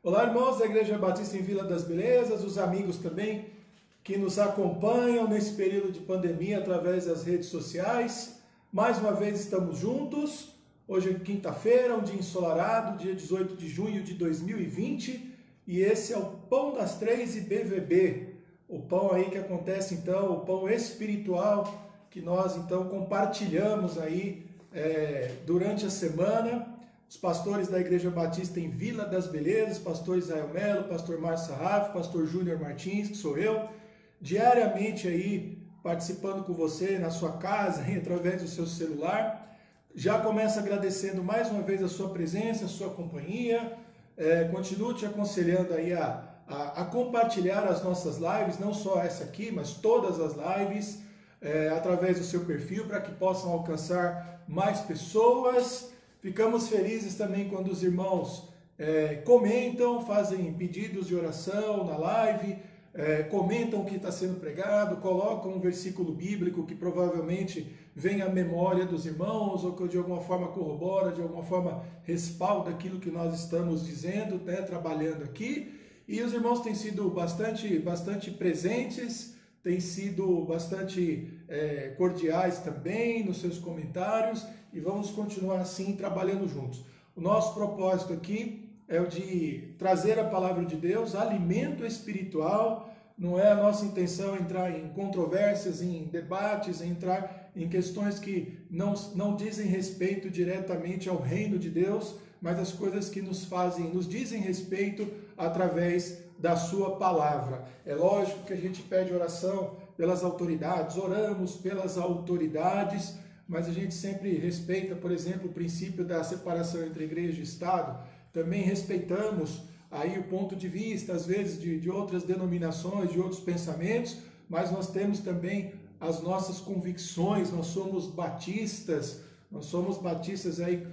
Olá, irmãos da Igreja Batista em Vila das Belezas, os amigos também que nos acompanham nesse período de pandemia através das redes sociais. Mais uma vez estamos juntos. Hoje é quinta-feira, um dia ensolarado, dia 18 de junho de 2020, e esse é o Pão das Três e BVB. O pão aí que acontece então, o pão espiritual que nós então compartilhamos aí durante a semana. Os pastores da Igreja Batista em Vila das Belezas, pastor Israel Melo, pastor Márcio Sarraf, pastor Júnior Martins, que sou eu, diariamente aí participando com você na sua casa, aí, através do seu celular. Já começo agradecendo mais uma vez a sua presença, a sua companhia. Continuo te aconselhando aí a compartilhar as nossas lives, não só essa aqui, mas todas as lives, através do seu perfil, para que possam alcançar mais pessoas. Ficamos felizes também quando os irmãos comentam, fazem pedidos de oração na live, comentam o que está sendo pregado, colocam um versículo bíblico que provavelmente vem à memória dos irmãos, ou que de alguma forma corrobora, de alguma forma respalda aquilo que nós estamos dizendo, trabalhando aqui. E os irmãos têm sido bastante presentes, têm sido bastante cordiais também nos seus comentários, e vamos continuar assim trabalhando juntos. O nosso propósito aqui é o de trazer a palavra de Deus, alimento espiritual. Não é a nossa intenção entrar em controvérsias, em debates, entrar em questões que não dizem respeito diretamente ao reino de Deus, mas as coisas que nos dizem respeito através da sua palavra. É lógico que a gente pede oração pelas autoridades, oramos pelas autoridades, mas a gente sempre respeita, por exemplo, o princípio da separação entre igreja e Estado. Também respeitamos aí o ponto de vista, às vezes, de outras denominações, de outros pensamentos, mas nós temos também as nossas convicções. Nós somos batistas aí,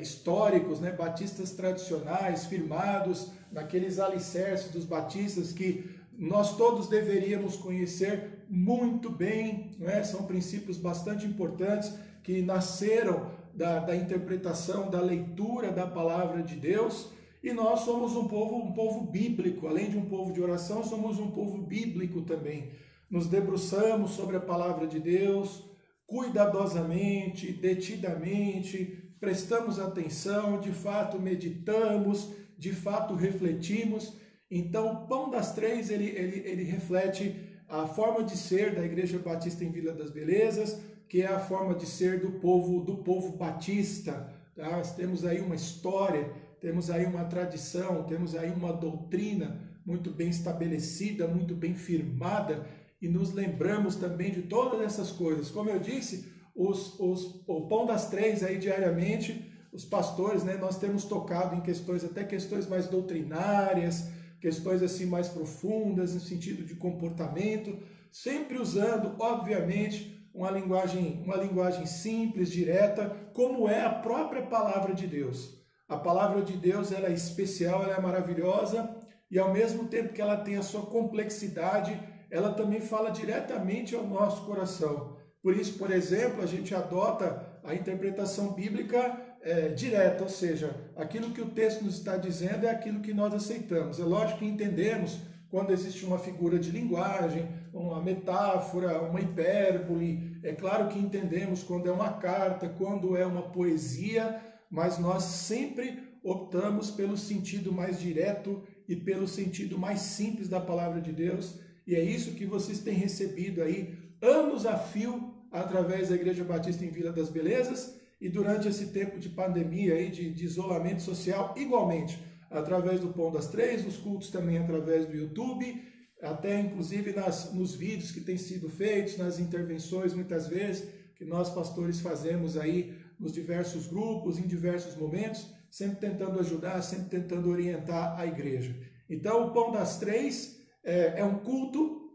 históricos, batistas tradicionais, firmados naqueles alicerces dos batistas que nós todos deveríamos conhecer muito bem, São princípios bastante importantes que nasceram da interpretação, da leitura da palavra de Deus. E nós somos um povo bíblico. Além de um povo de oração, somos um povo bíblico também. Nos debruçamos sobre a palavra de Deus cuidadosamente, detidamente, prestamos atenção, de fato meditamos, de fato refletimos. Então, o Pão das Três, ele reflete a forma de ser da Igreja Batista em Vila das Belezas, que é a forma de ser do povo batista. Tá? Nós temos aí uma história, temos aí uma tradição, temos aí uma doutrina muito bem estabelecida, muito bem firmada, e nos lembramos também de todas essas coisas. Como eu disse, o Pão das Três aí diariamente, os pastores, nós temos tocado em questões mais doutrinárias, questões assim mais profundas, no sentido de comportamento, sempre usando, obviamente, uma linguagem simples, direta, como é a própria palavra de Deus. A palavra de Deus, ela é especial, ela é maravilhosa, e ao mesmo tempo que ela tem a sua complexidade, ela também fala diretamente ao nosso coração. Por isso, por exemplo, a gente adota a interpretação bíblica direta, ou seja, aquilo que o texto nos está dizendo é aquilo que nós aceitamos. É lógico que entendemos quando existe uma figura de linguagem, uma metáfora, uma hipérbole. É claro que entendemos quando é uma carta, quando é uma poesia, mas nós sempre optamos pelo sentido mais direto e pelo sentido mais simples da palavra de Deus. E é isso que vocês têm recebido aí anos a fio através da Igreja Batista em Vila das Belezas, e durante esse tempo de pandemia aí, de isolamento social, igualmente, através do Pão das Três, nos cultos também através do YouTube, até inclusive nos vídeos que têm sido feitos, nas intervenções muitas vezes, que nós pastores fazemos aí nos diversos grupos, em diversos momentos, sempre tentando ajudar, sempre tentando orientar a igreja. Então, o Pão das Três é um culto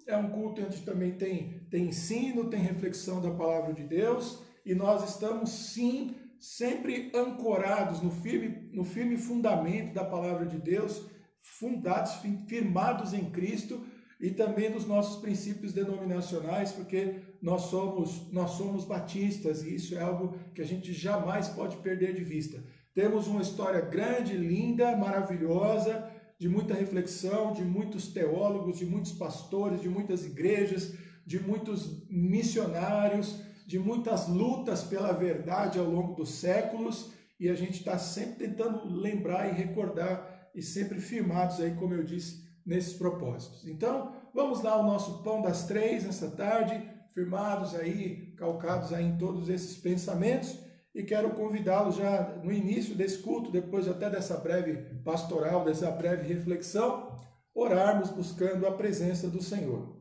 onde também tem ensino, tem reflexão da palavra de Deus, e nós estamos sim sempre ancorados no firme fundamento da palavra de Deus, fundados, firmados em Cristo, e também nos nossos princípios denominacionais, porque nós somos batistas, e isso é algo que a gente jamais pode perder de vista. Temos uma história grande, linda, maravilhosa, de muita reflexão, de muitos teólogos, de muitos pastores, de muitas igrejas, de muitos missionários, de muitas lutas pela verdade ao longo dos séculos, e a gente está sempre tentando lembrar e recordar, e sempre firmados aí, como eu disse, nesses propósitos. Então, vamos lá ao nosso Pão das Três nessa tarde, firmados aí, calcados aí em todos esses pensamentos, e quero convidá-los já no início desse culto, depois até dessa breve pastoral, dessa breve reflexão, orarmos buscando a presença do Senhor.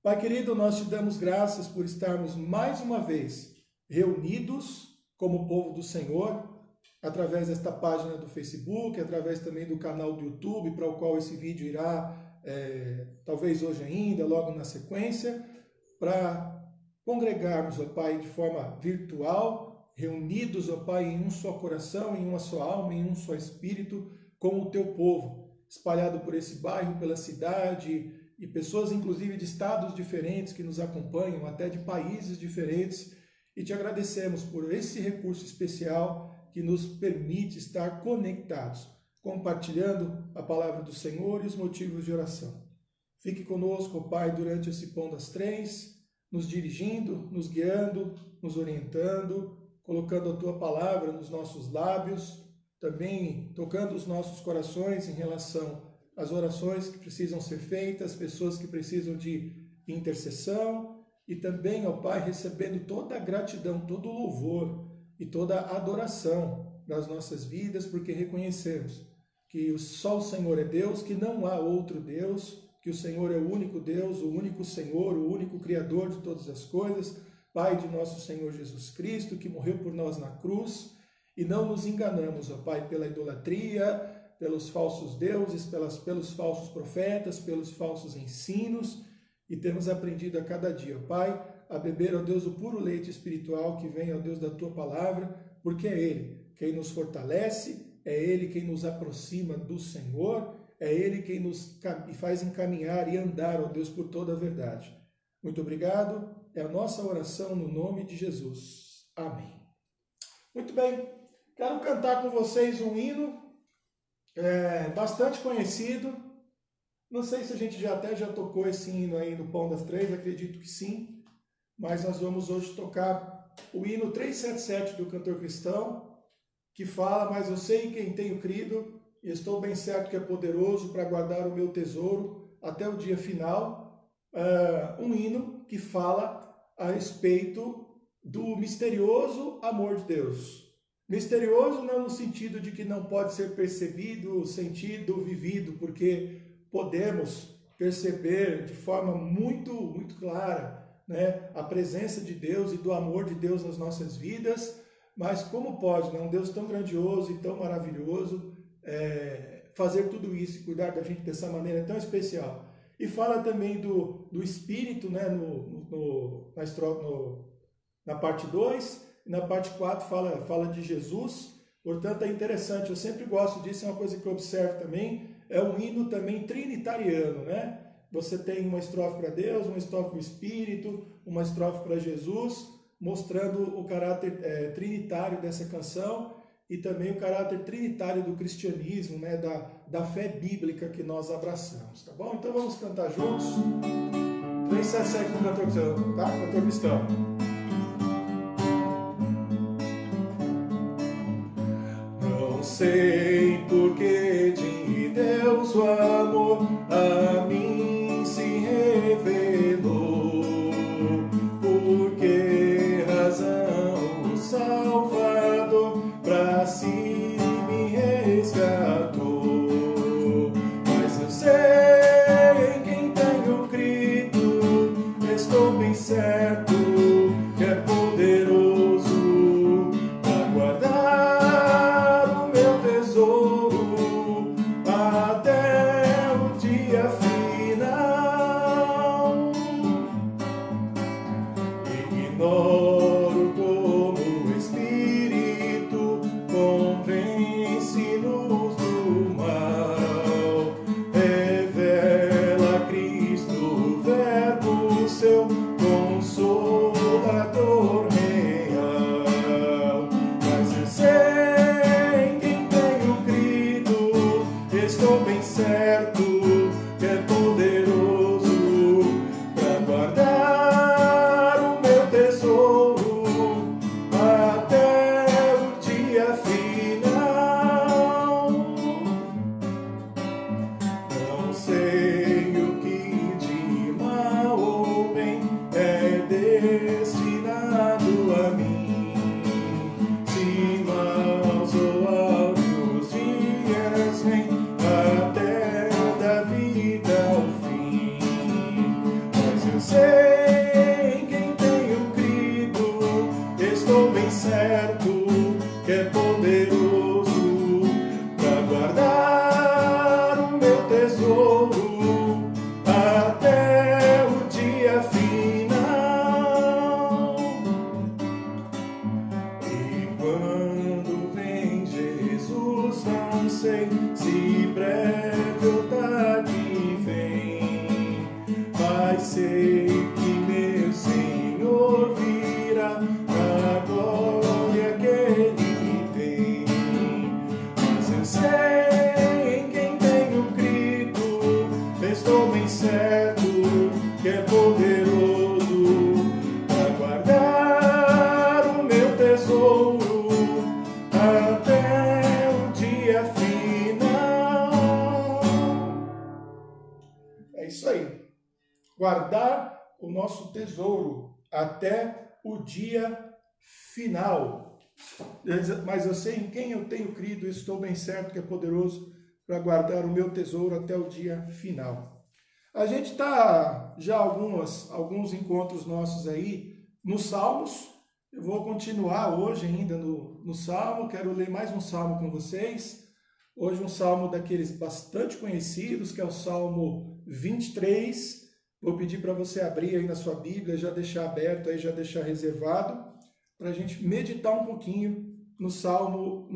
Pai querido, nós te damos graças por estarmos mais uma vez reunidos como povo do Senhor, através desta página do Facebook, através também do canal do YouTube, para o qual esse vídeo irá, talvez hoje ainda, logo na sequência, para congregarmos, ó Pai, de forma virtual, reunidos, ó Pai, em um só coração, em uma só alma, em um só espírito, como o teu povo, espalhado por esse bairro, pela cidade, e pessoas, inclusive, de estados diferentes que nos acompanham, até de países diferentes, e te agradecemos por esse recurso especial que nos permite estar conectados, compartilhando a palavra do Senhor e os motivos de oração. Fique conosco, Pai, durante esse Pão das Três, nos dirigindo, nos guiando, nos orientando, colocando a Tua palavra nos nossos lábios, também tocando os nossos corações em relação às orações que precisam ser feitas, pessoas que precisam de intercessão, e também, ó Pai, recebendo toda a gratidão, todo o louvor e toda a adoração das nossas vidas, porque reconhecemos que só o Senhor é Deus, que não há outro Deus, que o Senhor é o único Deus, o único Senhor, o único Criador de todas as coisas, Pai de nosso Senhor Jesus Cristo, que morreu por nós na cruz, e não nos enganamos, ó Pai, pela idolatria, pelos falsos deuses, pelos falsos profetas, pelos falsos ensinos, e temos aprendido a cada dia, ó Pai, a beber, ó Deus, o puro leite espiritual que vem, ó Deus, da Tua palavra, porque é Ele quem nos fortalece, é Ele quem nos aproxima do Senhor, é Ele quem nos faz encaminhar e andar, ó Deus, por toda a verdade. Muito obrigado, é a nossa oração no nome de Jesus. Amém. Muito bem, quero cantar com vocês um hino bastante conhecido. Não sei se a gente já tocou esse hino aí no Pão das Três, acredito que sim, mas nós vamos hoje tocar o hino 377 do cantor cristão, que fala: mas eu sei em quem tenho crido, e estou bem certo que é poderoso para guardar o meu tesouro até o dia final. Um hino que fala a respeito do misterioso amor de Deus. Misterioso não no sentido de que não pode ser percebido, sentido, vivido, porque podemos perceber de forma muito, muito clara, né, a presença de Deus e do amor de Deus nas nossas vidas, mas como pode, né, um Deus tão grandioso e tão maravilhoso fazer tudo isso e cuidar da gente dessa maneira tão especial. E fala também do Espírito, né, na parte 2, e na parte 4 fala de Jesus. Portanto, é interessante, eu sempre gosto disso, é uma coisa que eu observo também, é um hino também trinitariano, né? Você tem uma estrofe para Deus, uma estrofe para o Espírito, uma estrofe para Jesus, mostrando o caráter trinitário dessa canção e também o caráter trinitário do cristianismo, né? Da fé bíblica que nós abraçamos, tá bom? Então vamos cantar juntos. 377 do cantor cristão, tá? Cantor cristão. Não sei porque de Deus o amor a mim se revelou, por que razão o Salvador pra si me resgatou. Mas eu sei em quem tenho crido, estou bem certo que é poderoso para guardar o meu tesouro até o dia final. Ignoro como o Espírito convence-nos do certo que é poderoso para guardar o meu tesouro até o dia final. Não sei o que de mal ou bem é destinado a mim, se maus ou áureos dias vêm até da vida ao fim. Mas eu sei em quem tenho crido, estou bem certo que é poderoso para guardar o meu tesouro até o dia final. E quando vem Jesus, não sei se breve ou tarde vem, mas sei que meu Senhor virá na glória que Ele tem. Mas eu sei em quem tenho crido, estou bem certo que é poderoso para guardar o meu tesouro até o dia final. É isso aí. Guardar o nosso tesouro até o dia final. Mas eu sei em quem eu tenho crido, estou bem certo que é poderoso para guardar o meu tesouro até o dia final. A gente está já alguns encontros nossos aí nos Salmos. Eu vou continuar hoje ainda no Salmo, quero ler mais um Salmo com vocês. Hoje um Salmo daqueles bastante conhecidos, que é o Salmo 23. Vou pedir para você abrir aí na sua Bíblia, já deixar aberto aí, já deixar reservado, para a gente meditar um pouquinho no Salmo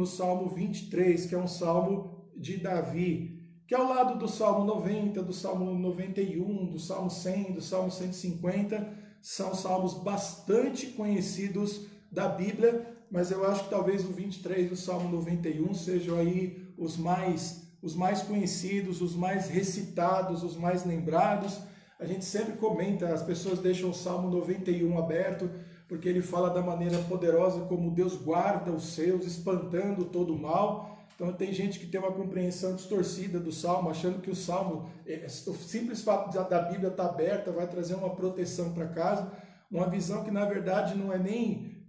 23, que é um Salmo de Davi, que ao lado do Salmo 90, do Salmo 91, do Salmo 100, do Salmo 150, são salmos bastante conhecidos da Bíblia, mas eu acho que talvez o 23 e o Salmo 91 sejam aí os mais conhecidos, os mais recitados, os mais lembrados. A gente sempre comenta, as pessoas deixam o Salmo 91 aberto, porque ele fala da maneira poderosa como Deus guarda os seus, espantando todo o mal. Então tem gente que tem uma compreensão distorcida do Salmo, achando que o Salmo, o simples fato da Bíblia estar aberta vai trazer uma proteção para casa, uma visão que na verdade não é nem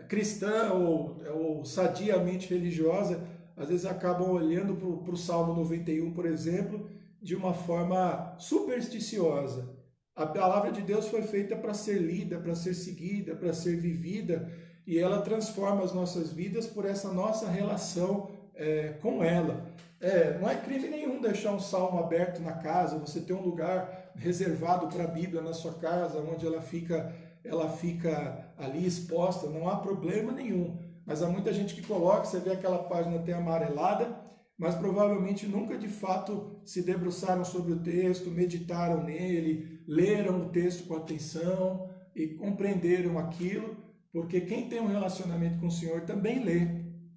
cristã ou sadiamente religiosa. Às vezes acabam olhando para o Salmo 91, por exemplo, de uma forma supersticiosa. A palavra de Deus foi feita para ser lida, para ser seguida, para ser vivida, e ela transforma as nossas vidas por essa nossa relação com ela. Não é crime nenhum deixar um salmo aberto na casa, você ter um lugar reservado para a Bíblia na sua casa, onde ela fica ali exposta, não há problema nenhum. Mas há muita gente que coloca, você vê aquela página até amarelada, mas provavelmente nunca de fato se debruçaram sobre o texto, meditaram nele, leram o texto com atenção e compreenderam aquilo, porque quem tem um relacionamento com o Senhor também lê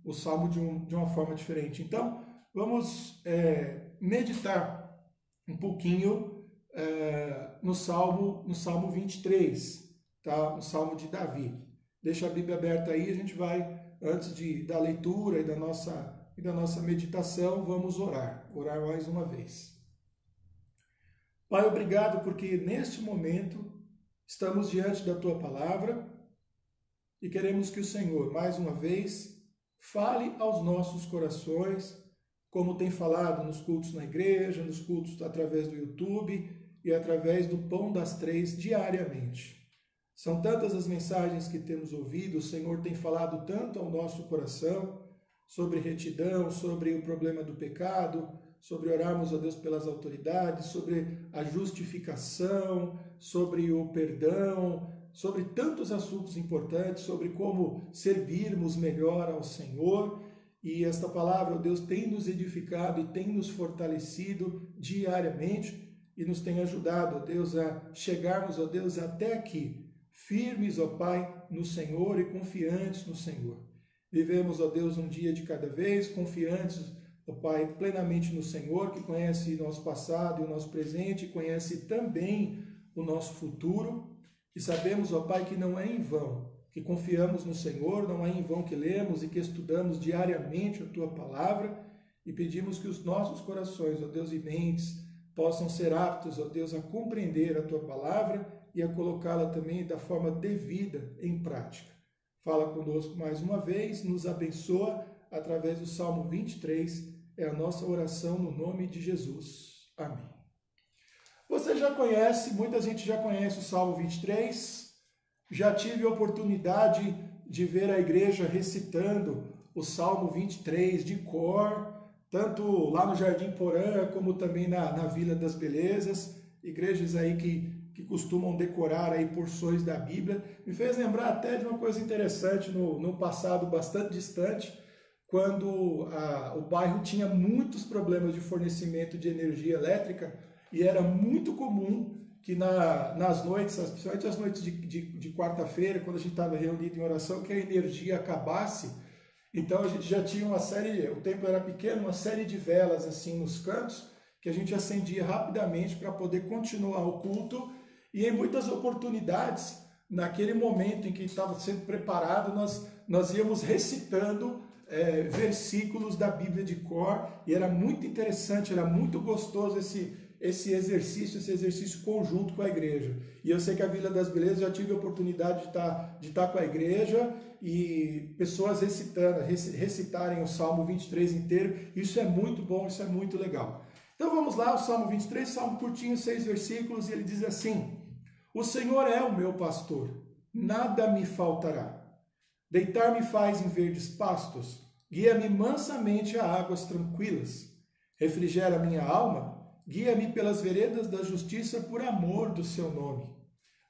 o Salmo de uma forma diferente. Então, vamos meditar um pouquinho no Salmo 23, tá? No Salmo de Davi. Deixa a Bíblia aberta aí, a gente vai, antes da leitura e da nossa meditação, vamos orar mais uma vez. Pai, obrigado porque neste momento estamos diante da Tua Palavra e queremos que o Senhor, mais uma vez, fale aos nossos corações, como tem falado nos cultos na igreja, nos cultos através do YouTube e através do Pão das Três diariamente. São tantas as mensagens que temos ouvido, o Senhor tem falado tanto ao nosso coração sobre retidão, sobre o problema do pecado, sobre orarmos a Deus pelas autoridades, sobre a justificação, sobre o perdão, sobre tantos assuntos importantes, sobre como servirmos melhor ao Senhor. E esta palavra, ó Deus, tem nos edificado e tem nos fortalecido diariamente e nos tem ajudado, ó Deus, a chegarmos, ó Deus, até aqui, firmes, ó Pai, no Senhor e confiantes no Senhor. Vivemos, ó Deus, um dia de cada vez, confiantes ó Pai, plenamente no Senhor, que conhece o nosso passado e o nosso presente, conhece também o nosso futuro, e sabemos, ó Pai, que não é em vão, que confiamos no Senhor, não é em vão que lemos e que estudamos diariamente a Tua Palavra, e pedimos que os nossos corações, ó Deus, e mentes, possam ser aptos, ó Deus, a compreender a Tua Palavra e a colocá-la também da forma devida em prática. Fala conosco mais uma vez, nos abençoa através do Salmo 23, é a nossa oração no nome de Jesus. Amém. Você já conhece, muita gente já conhece o Salmo 23, já tive a oportunidade de ver a igreja recitando o Salmo 23 de cor, tanto lá no Jardim Porã, como também na Vila das Belezas, igrejas aí que costumam decorar aí porções da Bíblia. Me fez lembrar até de uma coisa interessante no passado bastante distante, quando o bairro tinha muitos problemas de fornecimento de energia elétrica, e era muito comum que nas noites, principalmente as noites de quarta-feira, quando a gente estava reunido em oração, que a energia acabasse. Então a gente já tinha uma série, o templo era pequeno, uma série de velas assim nos cantos, que a gente acendia rapidamente para poder continuar o culto, e em muitas oportunidades, naquele momento em que estava sendo preparado, nós íamos recitando versículos da Bíblia de cor, e era muito interessante, era muito gostoso esse exercício conjunto com a igreja. E eu sei que a Vila das Belezas já tive a oportunidade de estar com a igreja e pessoas recitarem o Salmo 23 inteiro. Isso é muito bom, isso é muito legal. Então vamos lá, o Salmo 23, salmo curtinho, 6 versículos, e ele diz assim: O Senhor é o meu pastor, nada me faltará. Deitar-me faz em verdes pastos, guia-me mansamente a águas tranquilas. Refrigera minha alma, guia-me pelas veredas da justiça por amor do seu nome.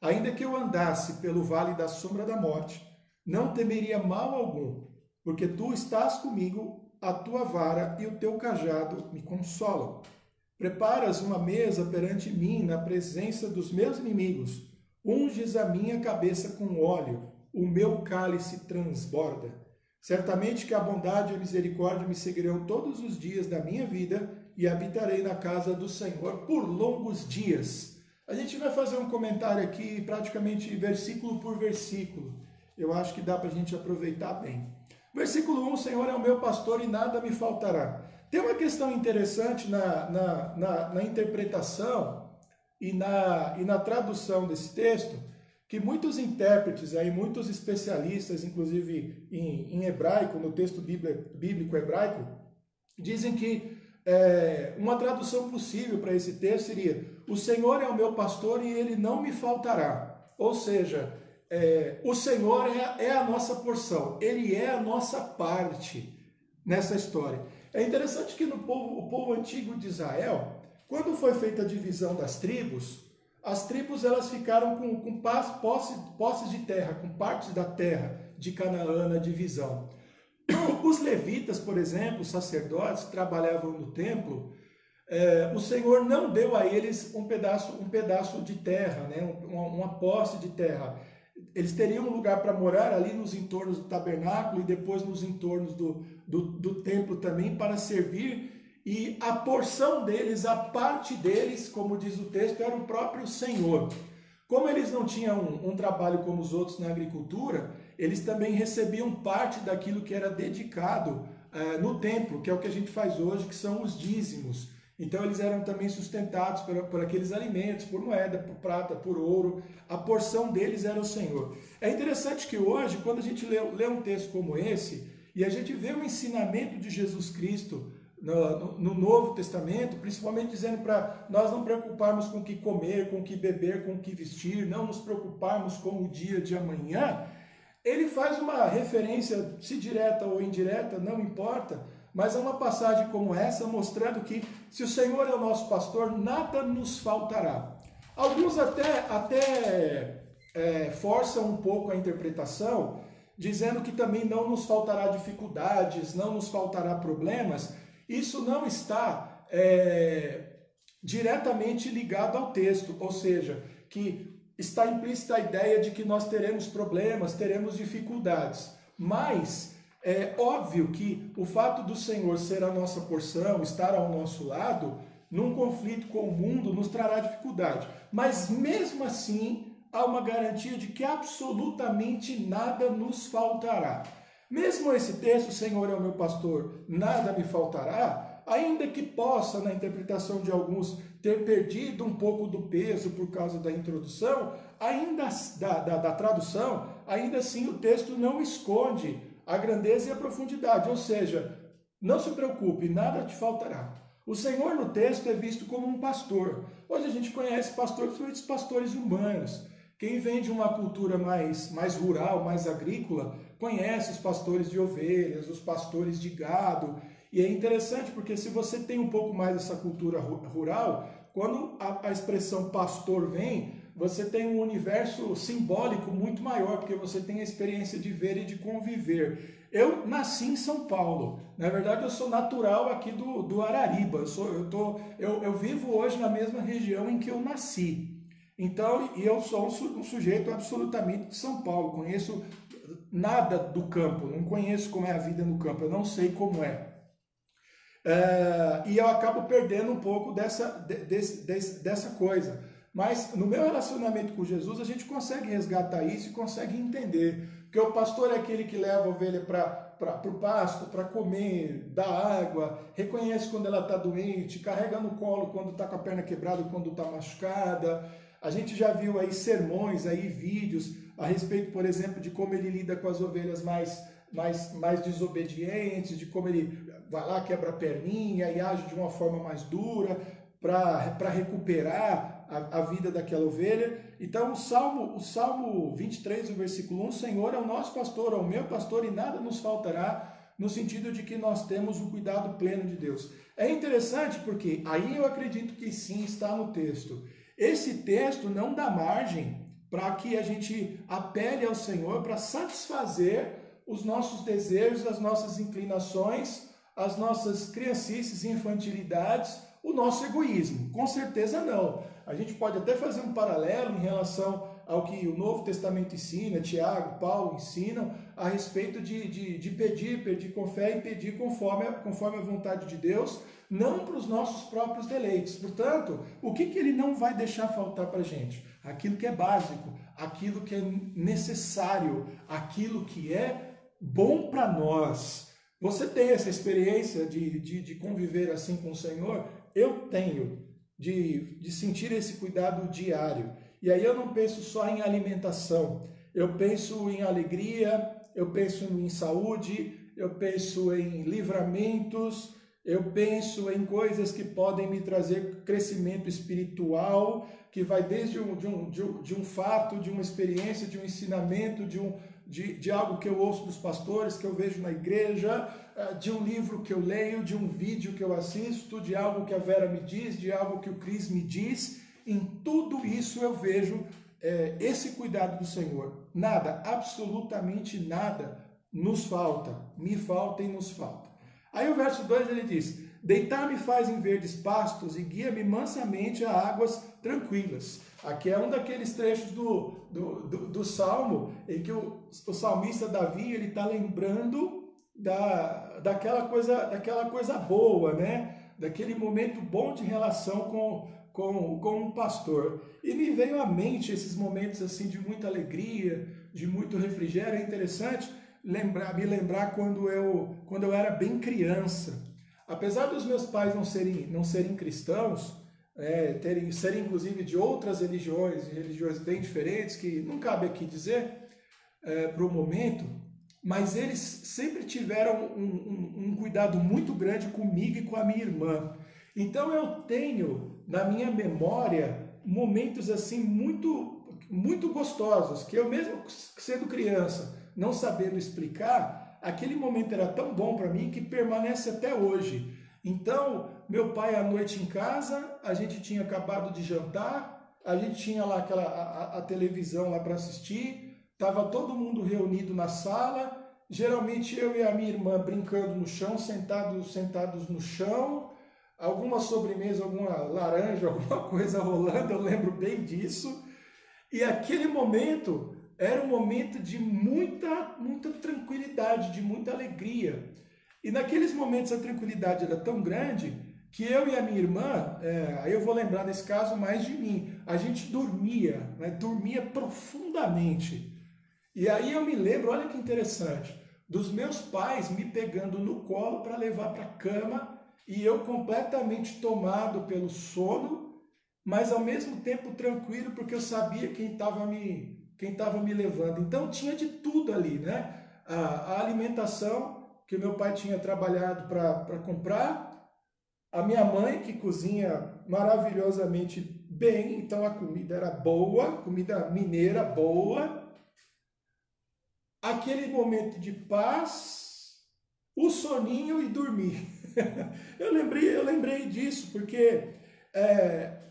Ainda que eu andasse pelo vale da sombra da morte, não temeria mal algum, porque tu estás comigo, a tua vara e o teu cajado me consolam. Preparas uma mesa perante mim na presença dos meus inimigos, unges a minha cabeça com óleo, o meu cálice transborda. Certamente que a bondade e a misericórdia me seguirão todos os dias da minha vida, e habitarei na casa do Senhor por longos dias. A gente vai fazer um comentário aqui, praticamente versículo por versículo. Eu acho que dá para a gente aproveitar bem. Versículo 1, o Senhor é o meu pastor e nada me faltará. Tem uma questão interessante na interpretação e na tradução desse texto, que muitos intérpretes, aí, muitos especialistas, inclusive em hebraico, no texto bíblico hebraico, dizem que uma tradução possível para esse texto seria: o Senhor é o meu pastor e ele não me faltará. Ou seja, o Senhor é a nossa porção, ele é a nossa parte nessa história. É interessante que o povo antigo de Israel, quando foi feita a divisão das tribos, as tribos elas ficaram com posses de terra, com partes da terra de Canaã na divisão. Os levitas, por exemplo, os sacerdotes que trabalhavam no templo, o Senhor não deu a eles um pedaço de terra, né? uma posse de terra. Eles teriam um lugar para morar ali nos entornos do tabernáculo e depois nos entornos do templo também para servir. E a porção deles, a parte deles, como diz o texto, era o próprio Senhor. Como eles não tinham um trabalho como os outros na agricultura, eles também recebiam parte daquilo que era dedicado no templo, que é o que a gente faz hoje, que são os dízimos. Então eles eram também sustentados por aqueles alimentos, por moeda, por prata, por ouro. A porção deles era o Senhor. É interessante que hoje, quando a gente lê um texto como esse, e a gente vê o ensinamento de Jesus Cristo no Novo Testamento, principalmente dizendo para nós não preocuparmos com o que comer, com o que beber, com o que vestir, não nos preocuparmos com o dia de amanhã, ele faz uma referência, se direta ou indireta, não importa, mas é uma passagem como essa mostrando que se o Senhor é o nosso pastor, nada nos faltará. Alguns até forçam um pouco a interpretação, dizendo que também não nos faltará dificuldades, não nos faltará problemas. Isso não está diretamente ligado ao texto, ou seja, que está implícita a ideia de que nós teremos problemas, teremos dificuldades, mas É óbvio que o fato do Senhor ser a nossa porção, estar ao nosso lado, num conflito com o mundo, nos trará dificuldade. Mas mesmo assim, há uma garantia de que absolutamente nada nos faltará. Mesmo esse texto, o Senhor é o meu pastor, nada me faltará, ainda que possa, na interpretação de alguns, ter perdido um pouco do peso por causa da introdução, ainda da tradução, ainda assim o texto não esconde a grandeza e a profundidade, ou seja, não se preocupe, nada te faltará. O Senhor no texto é visto como um pastor. Hoje a gente conhece pastores, principalmente os pastores humanos. Quem vem de uma cultura mais rural, mais agrícola, conhece os pastores de ovelhas, os pastores de gado. E é interessante porque se você tem um pouco mais dessa cultura rural, quando a expressão pastor vem, você tem um universo simbólico muito maior, porque você tem a experiência de ver e de conviver. Eu nasci em São Paulo, na verdade eu sou natural aqui do Arariba, eu vivo hoje na mesma região em que eu nasci. Então, e eu sou um sujeito absolutamente de São Paulo, conheço nada do campo, não conheço como é a vida no campo, eu não sei como é. E eu acabo perdendo um pouco dessa coisa. Mas no meu relacionamento com Jesus, a gente consegue resgatar isso e consegue entender. Porque o pastor é aquele que leva a ovelha para o pasto, para comer, dá água, reconhece quando ela está doente, carrega no colo quando está com a perna quebrada, quando está machucada. A gente já viu aí sermões, aí vídeos a respeito, por exemplo, de como ele lida com as ovelhas mais desobedientes, de como ele vai lá, quebra a perninha e age de uma forma mais dura para recuperar a vida daquela ovelha. Então o Salmo 23, o versículo 1, o Senhor é o nosso pastor, é o meu pastor e nada nos faltará, no sentido de que nós temos o cuidado pleno de Deus. É interessante porque aí eu acredito que sim está no texto. Esse texto não dá margem para que a gente apele ao Senhor para satisfazer os nossos desejos, as nossas inclinações, as nossas criancices e infantilidades, o nosso egoísmo. Com certeza não. A gente pode até fazer um paralelo em relação ao que o Novo Testamento ensina, Tiago, Paulo ensinam, a respeito de pedir com fé e pedir conforme a vontade de Deus, não para os nossos próprios deleites. Portanto, o que ele não vai deixar faltar para a gente? Aquilo que é básico, aquilo que é necessário, aquilo que é bom para nós. Você tem essa experiência de conviver assim com o Senhor? Eu tenho, de sentir esse cuidado diário. E aí eu não penso só em alimentação, eu penso em alegria, eu penso em saúde, eu penso em livramentos, eu penso em coisas que podem me trazer crescimento espiritual, que vai desde de um fato, de uma experiência, de um ensinamento, de algo que eu ouço dos pastores, que eu vejo na igreja, de um livro que eu leio, de um vídeo que eu assisto, de algo que a Vera me diz, de algo que o Cris me diz. Em tudo isso eu vejo esse cuidado do Senhor. Nada, absolutamente nada nos falta, me falta e nos falta. Aí o verso 2 ele diz: deitar-me faz em verdes pastos e guia-me mansamente a águas tranquilas. Aqui é um daqueles trechos do Salmo em que o salmista Davi ele está lembrando daquela coisa boa, né? Daquele momento bom de relação com um pastor. E me veio à mente esses momentos assim de muita alegria, de muito refrigério. É interessante me lembrar quando eu era bem criança. Apesar dos meus pais não serem cristãos, serem inclusive de outras religiões bem diferentes, que não cabe aqui dizer para o momento, mas eles sempre tiveram um cuidado muito grande comigo e com a minha irmã. Então eu tenho na minha memória momentos assim muito, muito gostosos, que eu mesmo sendo criança, não sabendo explicar, aquele momento era tão bom para mim que permanece até hoje. Então, meu pai à noite em casa, a gente tinha acabado de jantar, a gente tinha lá a televisão lá para assistir, estava todo mundo reunido na sala, geralmente eu e a minha irmã brincando no chão, sentados no chão, alguma sobremesa, alguma laranja, alguma coisa rolando, eu lembro bem disso. E aquele momento era um momento de muita tranquilidade, de muita alegria. E naqueles momentos a tranquilidade era tão grande que eu e a minha irmã, aí eu vou lembrar nesse caso mais de mim, a gente dormia, né, dormia profundamente. E aí eu me lembro, olha que interessante, dos meus pais me pegando no colo para levar para a cama e eu completamente tomado pelo sono, mas ao mesmo tempo tranquilo porque eu sabia quem estava me levando. Então tinha de tudo ali, né? A alimentação que meu pai tinha trabalhado para comprar, a minha mãe que cozinha maravilhosamente bem, então a comida era boa, comida mineira boa, aquele momento de paz, o soninho e dormir. Eu lembrei disso porque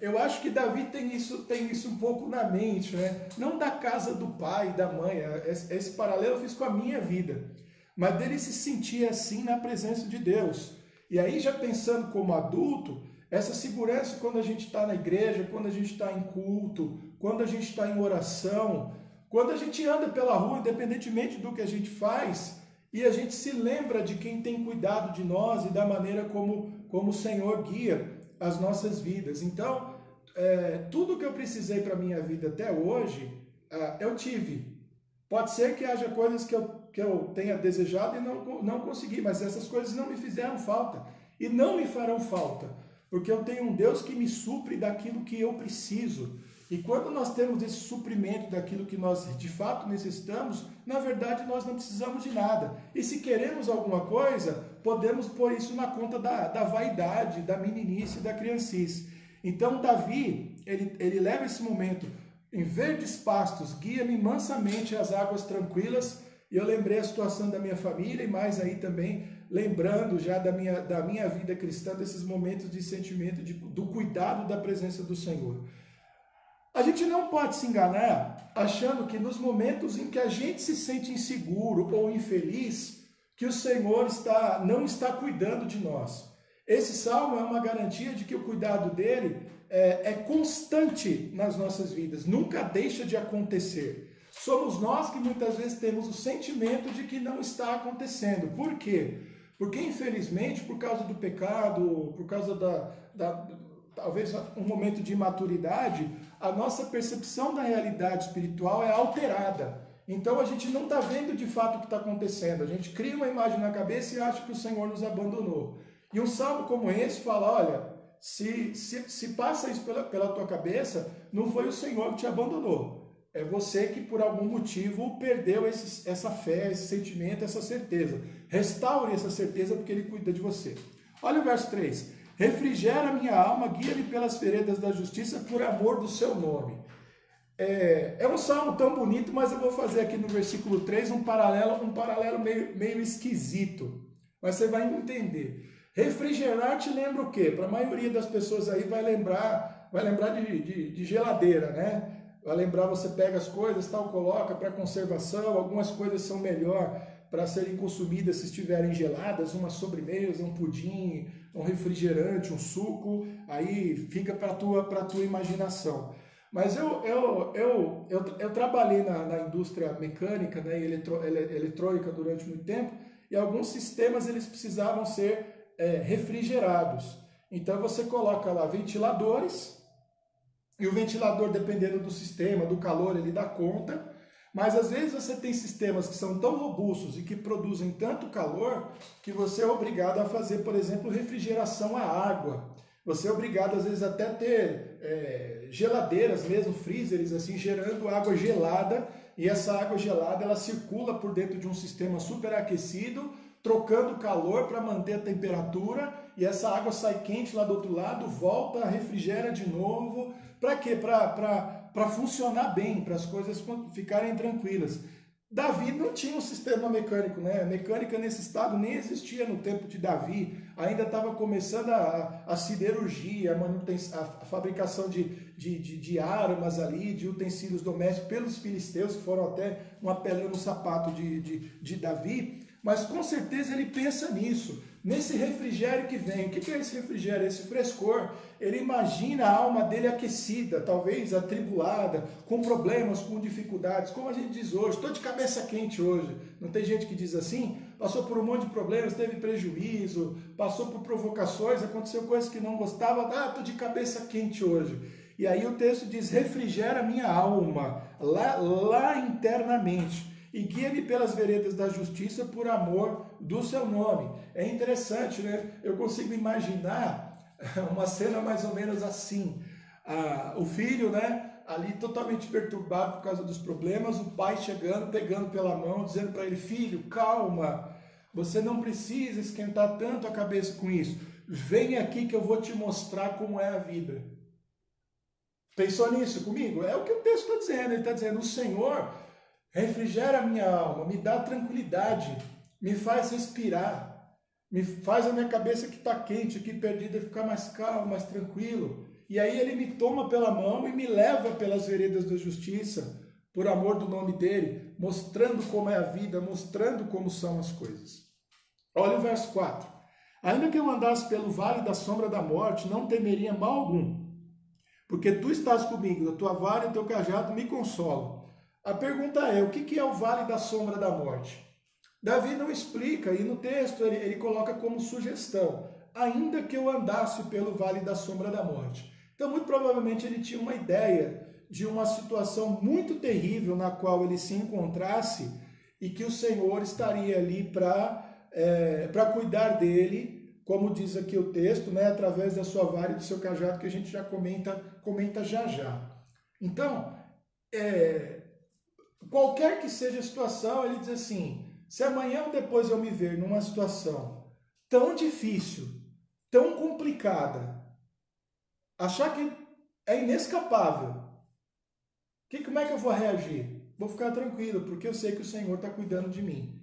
eu acho que Davi tem isso um pouco na mente, né? Não da casa do pai e da mãe, esse paralelo eu fiz com a minha vida, mas dele se sentir assim na presença de Deus. E aí já pensando como adulto, essa segurança quando a gente está na igreja, quando a gente está em culto, quando a gente está em oração, quando a gente anda pela rua, independentemente do que a gente faz, e a gente se lembra de quem tem cuidado de nós e da maneira como o Senhor guia as nossas vidas. Então, tudo que eu precisei para a minha vida até hoje, eu tive. Pode ser que haja coisas que eu tenha desejado e não consegui, mas essas coisas não me fizeram falta e não me farão falta, porque eu tenho um Deus que me supre daquilo que eu preciso. E quando nós temos esse suprimento daquilo que nós de fato necessitamos, na verdade nós não precisamos de nada. E se queremos alguma coisa, podemos pôr isso na conta da vaidade, da meninice, da criancice. Então Davi, ele leva esse momento, em verdes pastos, guia-me mansamente às águas tranquilas. E eu lembrei a situação da minha família e mais aí também, lembrando já da minha vida cristã, desses momentos de sentimento, do cuidado da presença do Senhor. A gente não pode se enganar achando que nos momentos em que a gente se sente inseguro ou infeliz, que o Senhor não está cuidando de nós. Esse salmo é uma garantia de que o cuidado dele é constante nas nossas vidas, nunca deixa de acontecer. Somos nós que muitas vezes temos o sentimento de que não está acontecendo. Por quê? Porque infelizmente, por causa do pecado, por causa talvez um momento de imaturidade, a nossa percepção da realidade espiritual é alterada. Então a gente não está vendo de fato o que está acontecendo. A gente cria uma imagem na cabeça e acha que o Senhor nos abandonou. E um salmo como esse fala, olha, se passa isso pela tua cabeça, não foi o Senhor que te abandonou. É você que por algum motivo perdeu essa fé, esse sentimento, essa certeza. Restaure essa certeza porque Ele cuida de você. Olha o verso 3. Refrigera minha alma, guia-me pelas veredas da justiça por amor do seu nome. É um salmo tão bonito, mas eu vou fazer aqui no versículo 3 um paralelo meio esquisito. Mas você vai entender. Refrigerar te lembra o quê? Para a maioria das pessoas aí vai lembrar de geladeira, né? Vai lembrar, você pega as coisas, tal, coloca para conservação, algumas coisas são melhor para serem consumidas se estiverem geladas, uma sobremesa, um pudim, um refrigerante, um suco, aí fica para a tua imaginação. Mas eu trabalhei na indústria mecânica, né, e eletrônica durante muito tempo, e alguns sistemas eles precisavam ser refrigerados. Então você coloca lá ventiladores, e o ventilador, dependendo do sistema, do calor, ele dá conta, mas às vezes você tem sistemas que são tão robustos e que produzem tanto calor que você é obrigado a fazer, por exemplo, refrigeração à água. Você é obrigado, às vezes, até a ter geladeiras mesmo, freezers, assim, gerando água gelada, e essa água gelada ela circula por dentro de um sistema superaquecido, trocando calor para manter a temperatura, e essa água sai quente lá do outro lado, volta, refrigera de novo. Para quê? Para funcionar bem, para as coisas ficarem tranquilas. Davi não tinha um sistema mecânico, né? Mecânica nesse estado nem existia no tempo de Davi. Ainda estava começando a siderurgia, a fabricação de armas ali, de utensílios domésticos pelos filisteus, que foram até uma pedra no sapato de Davi. Mas com certeza ele pensa nisso. nesse refrigério que vem. O que é esse refrigério? Esse frescor. Ele imagina a alma dele aquecida, talvez atribulada, com problemas, com dificuldades, como a gente diz hoje, estou de cabeça quente hoje. Não tem gente que diz assim? Passou por um monte de problemas, teve prejuízo, passou por provocações, aconteceu coisas que não gostava, estou de cabeça quente hoje. E aí o texto diz, refrigera a minha alma, lá internamente, e guia-me pelas veredas da justiça por amor do seu nome. É interessante, né? Eu consigo imaginar uma cena mais ou menos assim. O filho, né, ali totalmente perturbado por causa dos problemas, o pai chegando, pegando pela mão, dizendo para ele, filho, calma, você não precisa esquentar tanto a cabeça com isso. Vem aqui que eu vou te mostrar como é a vida. Pensou nisso comigo? É o que o texto está dizendo. Ele está dizendo, o Senhor refrigera a minha alma, me dá tranquilidade, me faz respirar, me faz a minha cabeça que está quente, aqui perdida, ficar mais calmo, mais tranquilo. E aí ele me toma pela mão e me leva pelas veredas da justiça, por amor do nome dele, mostrando como é a vida, mostrando como são as coisas. Olha o verso 4. Ainda que eu andasse pelo vale da sombra da morte, não temeria mal algum, porque tu estás comigo, a tua vara e o teu cajado me consolam. A pergunta é, o que é o vale da sombra da morte? Davi não explica, e no texto ele coloca como sugestão, ainda que eu andasse pelo vale da sombra da morte. Então, muito provavelmente, ele tinha uma ideia de uma situação muito terrível na qual ele se encontrasse e que o Senhor estaria ali para cuidar dele, como diz aqui o texto, né, através da sua vara e do seu cajado, que a gente já comenta já já. Então, qualquer que seja a situação, ele diz assim, se amanhã ou depois eu me ver numa situação tão difícil, tão complicada, achar que é inescapável, como é que eu vou reagir? Vou ficar tranquilo, porque eu sei que o Senhor está cuidando de mim.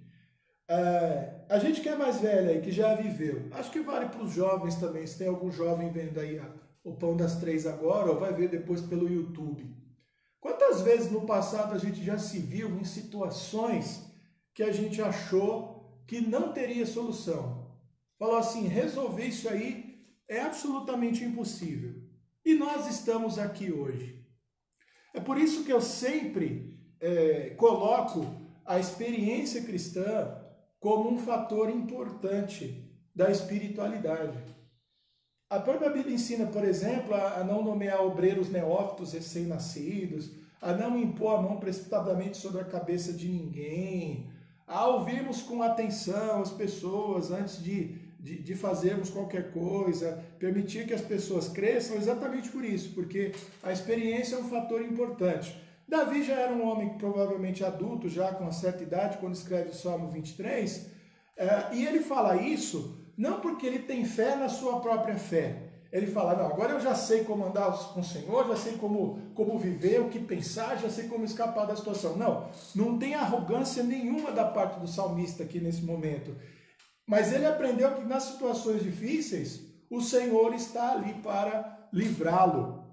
A gente que é mais velho aí, que já viveu, acho que vale para os jovens também, se tem algum jovem vendo aí o Pão das Três agora, ou vai ver depois pelo YouTube. Quantas vezes no passado a gente já se viu em situações que a gente achou que não teria solução? Falou assim, resolver isso aí é absolutamente impossível. E nós estamos aqui hoje. É por isso que eu sempre coloco a experiência cristã como um fator importante da espiritualidade. A própria Bíblia ensina, por exemplo, a não nomear obreiros neófitos recém-nascidos, a não impor a mão precipitadamente sobre a cabeça de ninguém, a ouvirmos com atenção as pessoas antes de fazermos qualquer coisa, permitir que as pessoas cresçam exatamente por isso, porque a experiência é um fator importante. Davi já era um homem provavelmente adulto, já com uma certa idade, quando escreve o Salmo 23, e ele fala isso não porque ele tem fé na sua própria fé. Ele fala, não, agora eu já sei como andar com o Senhor, já sei como viver, o que pensar, já sei como escapar da situação. Não tem arrogância nenhuma da parte do salmista aqui nesse momento. Mas ele aprendeu que nas situações difíceis, o Senhor está ali para livrá-lo.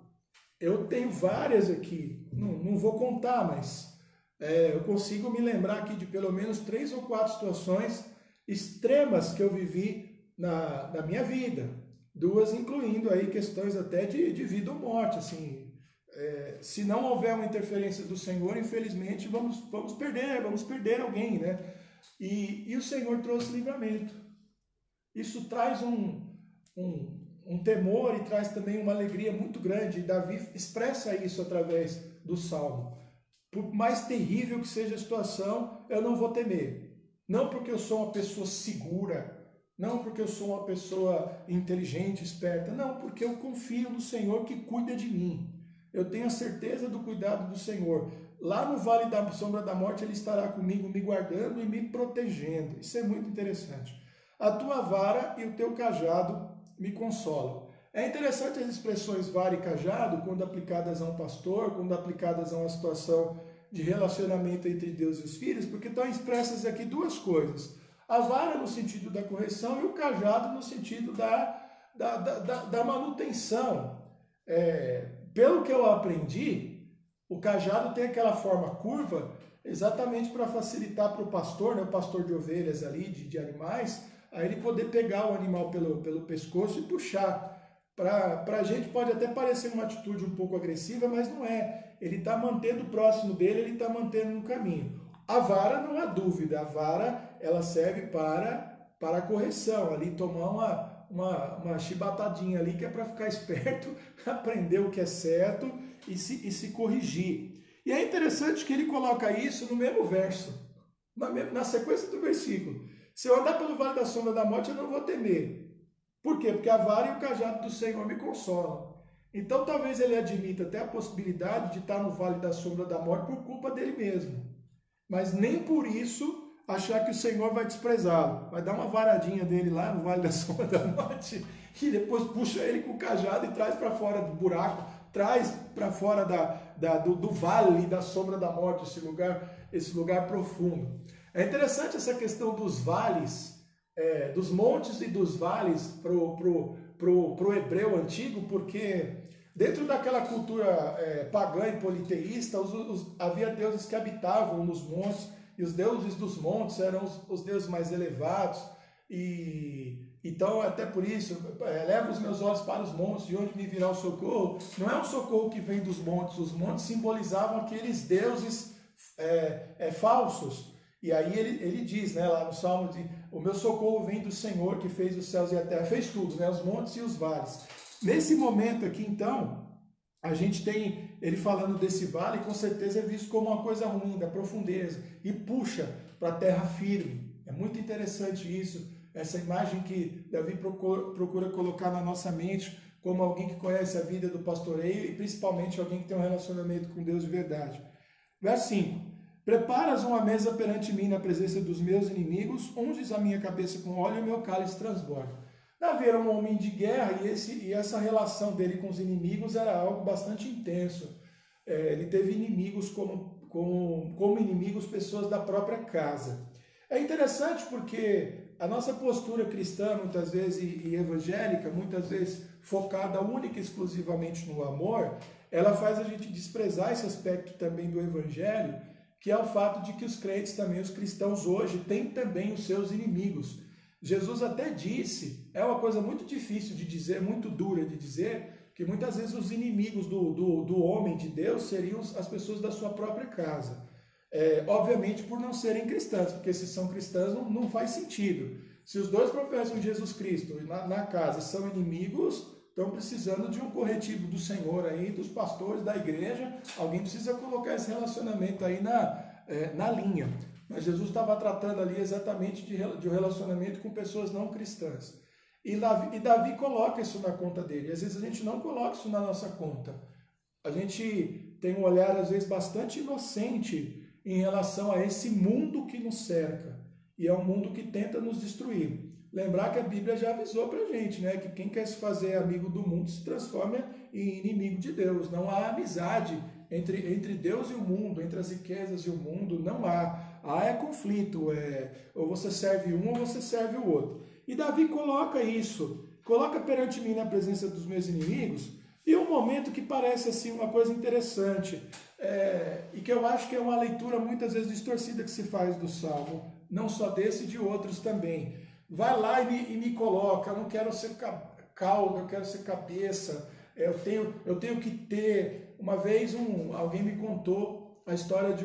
Eu tenho várias aqui, não vou contar, mas eu consigo me lembrar aqui de pelo menos 3 ou 4 situações extremas que eu vivi na minha vida. 2 incluindo aí questões até de vida ou morte. Assim, se não houver uma interferência do Senhor, infelizmente vamos perder alguém, né? E o Senhor trouxe livramento. Isso traz um temor e traz também uma alegria muito grande. E Davi expressa isso através do Salmo. Por mais terrível que seja a situação, eu não vou temer. Não porque eu sou uma pessoa segura, não porque eu sou uma pessoa inteligente, esperta, não, porque eu confio no Senhor que cuida de mim. Eu tenho a certeza do cuidado do Senhor. Lá no vale da sombra da morte, Ele estará comigo, me guardando e me protegendo. Isso é muito interessante. A tua vara e o teu cajado me consolam. É interessante as expressões vara e cajado, quando aplicadas a um pastor, quando aplicadas a uma situação de relacionamento entre Deus e os filhos, porque estão expressas aqui 2 coisas. A vara no sentido da correção e o cajado no sentido da manutenção. Pelo que eu aprendi, o cajado tem aquela forma curva exatamente para facilitar para o pastor, né, o pastor de ovelhas ali, de animais, a ele poder pegar o animal pelo pescoço e puxar. Para a gente pode até parecer uma atitude um pouco agressiva, mas não é. Ele está mantendo próximo dele, ele está mantendo no caminho. A vara, não há dúvida, a vara ela serve para a correção, ali tomar uma chibatadinha ali, que é para ficar esperto, aprender o que é certo e se corrigir. E é interessante que ele coloca isso no mesmo verso, na sequência do versículo. Se eu andar pelo vale da sombra da morte, eu não vou temer. Por quê? Porque a vara e o cajado do Senhor me consolam. Então talvez ele admita até a possibilidade de estar no vale da sombra da morte por culpa dele mesmo. Mas nem por isso achar que o Senhor vai desprezá-lo. Vai dar uma varadinha dele lá no vale da sombra da morte e depois puxa ele com o cajado e traz para fora do buraco, traz para fora do vale da sombra da morte, esse lugar profundo. É interessante essa questão dos vales, dos montes e dos vales pro hebreu antigo, porque dentro daquela cultura pagã e politeísta, havia deuses que habitavam nos montes, e os deuses dos montes eram os deuses mais elevados, e então até por isso, levo os meus olhos para os montes, de onde me virá o socorro. Não é um socorro que vem dos montes, os montes simbolizavam aqueles deuses falsos. E aí ele diz, né, lá no Salmo, o meu socorro vem do Senhor que fez os céus e a terra, fez tudo, né, os montes e os vales. Nesse momento aqui, então, a gente tem ele falando desse vale, com certeza é visto como uma coisa ruim, da profundeza, e puxa para a terra firme. É muito interessante isso, essa imagem que Davi procura colocar na nossa mente, como alguém que conhece a vida do pastoreio e principalmente alguém que tem um relacionamento com Deus de verdade. Verso 5. Preparas uma mesa perante mim na presença dos meus inimigos, unges a minha cabeça com óleo e o meu cálice transborda. Davi era um homem de guerra e essa relação dele com os inimigos era algo bastante intenso. Ele teve inimigos como inimigos pessoas da própria casa. É interessante porque a nossa postura cristã, muitas vezes, e evangélica, muitas vezes focada única e exclusivamente no amor, ela faz a gente desprezar esse aspecto também do evangelho, que é o fato de que os crentes também, os cristãos hoje, têm também os seus inimigos. Jesus até disse, é uma coisa muito difícil de dizer, muito dura de dizer, que muitas vezes os inimigos do homem de Deus seriam as pessoas da sua própria casa. Obviamente por não serem cristãs, porque se são cristãs não faz sentido. Se os dois professam Jesus Cristo na casa são inimigos, estão precisando de um corretivo do Senhor aí, dos pastores da igreja, alguém precisa colocar esse relacionamento aí na linha. Mas Jesus estava tratando ali exatamente de um relacionamento com pessoas não cristãs. E Davi coloca isso na conta dele. Às vezes a gente não coloca isso na nossa conta. A gente tem um olhar, às vezes, bastante inocente em relação a esse mundo que nos cerca. E é um mundo que tenta nos destruir. Lembrar que a Bíblia já avisou para a gente, né? Que quem quer se fazer amigo do mundo se transforma em inimigo de Deus. Não há amizade entre Deus e o mundo, entre as riquezas e o mundo, não há. Há conflito, ou você serve um ou você serve o outro. E Davi coloca isso, coloca perante mim na presença dos meus inimigos, e um momento que parece assim uma coisa interessante, e que eu acho que é uma leitura muitas vezes distorcida que se faz do Salmo, não só desse, de outros também. Vai lá e me coloca, eu não quero ser cauda, eu quero ser cabeça, eu tenho que ter. Uma vez alguém me contou a história de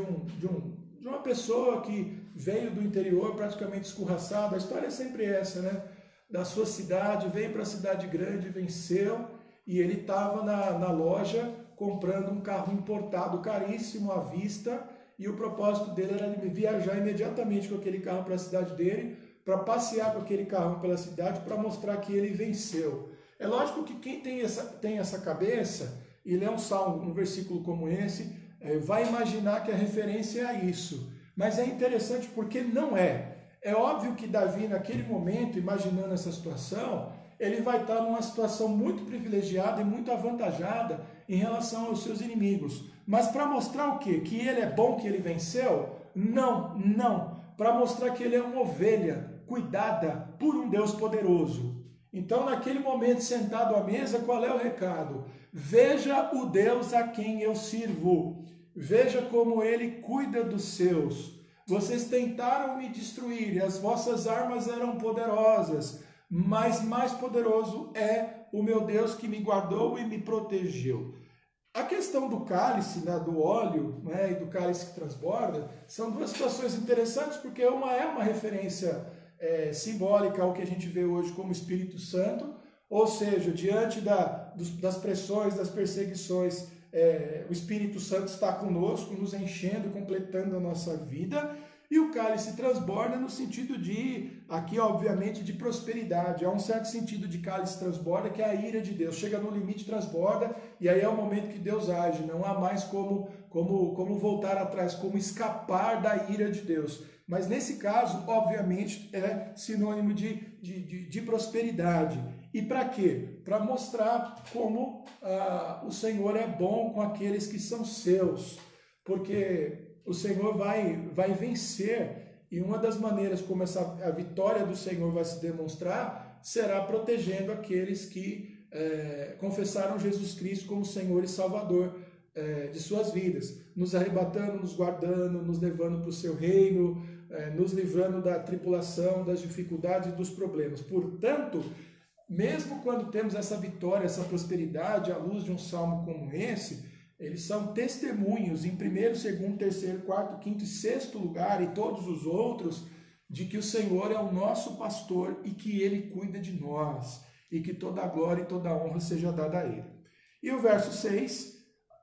uma pessoa que veio do interior praticamente escorraçada. A história é sempre essa, né? Da sua cidade, veio para a cidade grande, venceu, e ele estava na loja comprando um carro importado caríssimo à vista, e o propósito dele era viajar imediatamente com aquele carro para a cidade dele, para passear com aquele carro pela cidade, para mostrar que ele venceu. É lógico que quem tem essa cabeça e lê um salmo, um versículo como esse, vai imaginar que a referência é a isso. Mas é interessante porque não é. É óbvio que Davi, naquele momento, imaginando essa situação, ele vai estar numa situação muito privilegiada e muito avantajada em relação aos seus inimigos. Mas para mostrar o quê? Que ele é bom, que ele venceu? Não. Para mostrar que ele é uma ovelha cuidada por um Deus poderoso. Então, naquele momento, sentado à mesa, qual é o recado? Veja o Deus a quem eu sirvo. Veja como ele cuida dos seus. Vocês tentaram me destruir, e as vossas armas eram poderosas, mas mais poderoso é o meu Deus que me guardou e me protegeu. A questão do cálice, né, do óleo, né, e do cálice que transborda, são duas situações interessantes, porque uma é uma referência simbólica ao que a gente vê hoje como Espírito Santo, ou seja, diante das pressões, das perseguições, o Espírito Santo está conosco, nos enchendo, completando a nossa vida. E o cálice transborda no sentido aqui obviamente, de prosperidade. Há um certo sentido de cálice transborda, que é a ira de Deus. Chega no limite, transborda, e aí é o momento que Deus age. Não há mais como voltar atrás, como escapar da ira de Deus. Mas nesse caso, obviamente, é sinônimo de prosperidade. E para quê? Para mostrar como o Senhor é bom com aqueles que são seus. Porque o Senhor vai vencer, e uma das maneiras como a vitória do Senhor vai se demonstrar será protegendo aqueles que confessaram Jesus Cristo como Senhor e Salvador de suas vidas, nos arrebatando, nos guardando, nos levando para o seu reino, nos livrando da tribulação, das dificuldades e dos problemas. Portanto, mesmo quando temos essa vitória, essa prosperidade, à luz de um salmo como esse, eles são testemunhos em primeiro, segundo, terceiro, quarto, quinto e sexto lugar, e todos os outros, de que o Senhor é o nosso pastor e que Ele cuida de nós, e que toda a glória e toda a honra seja dada a Ele. E o verso 6,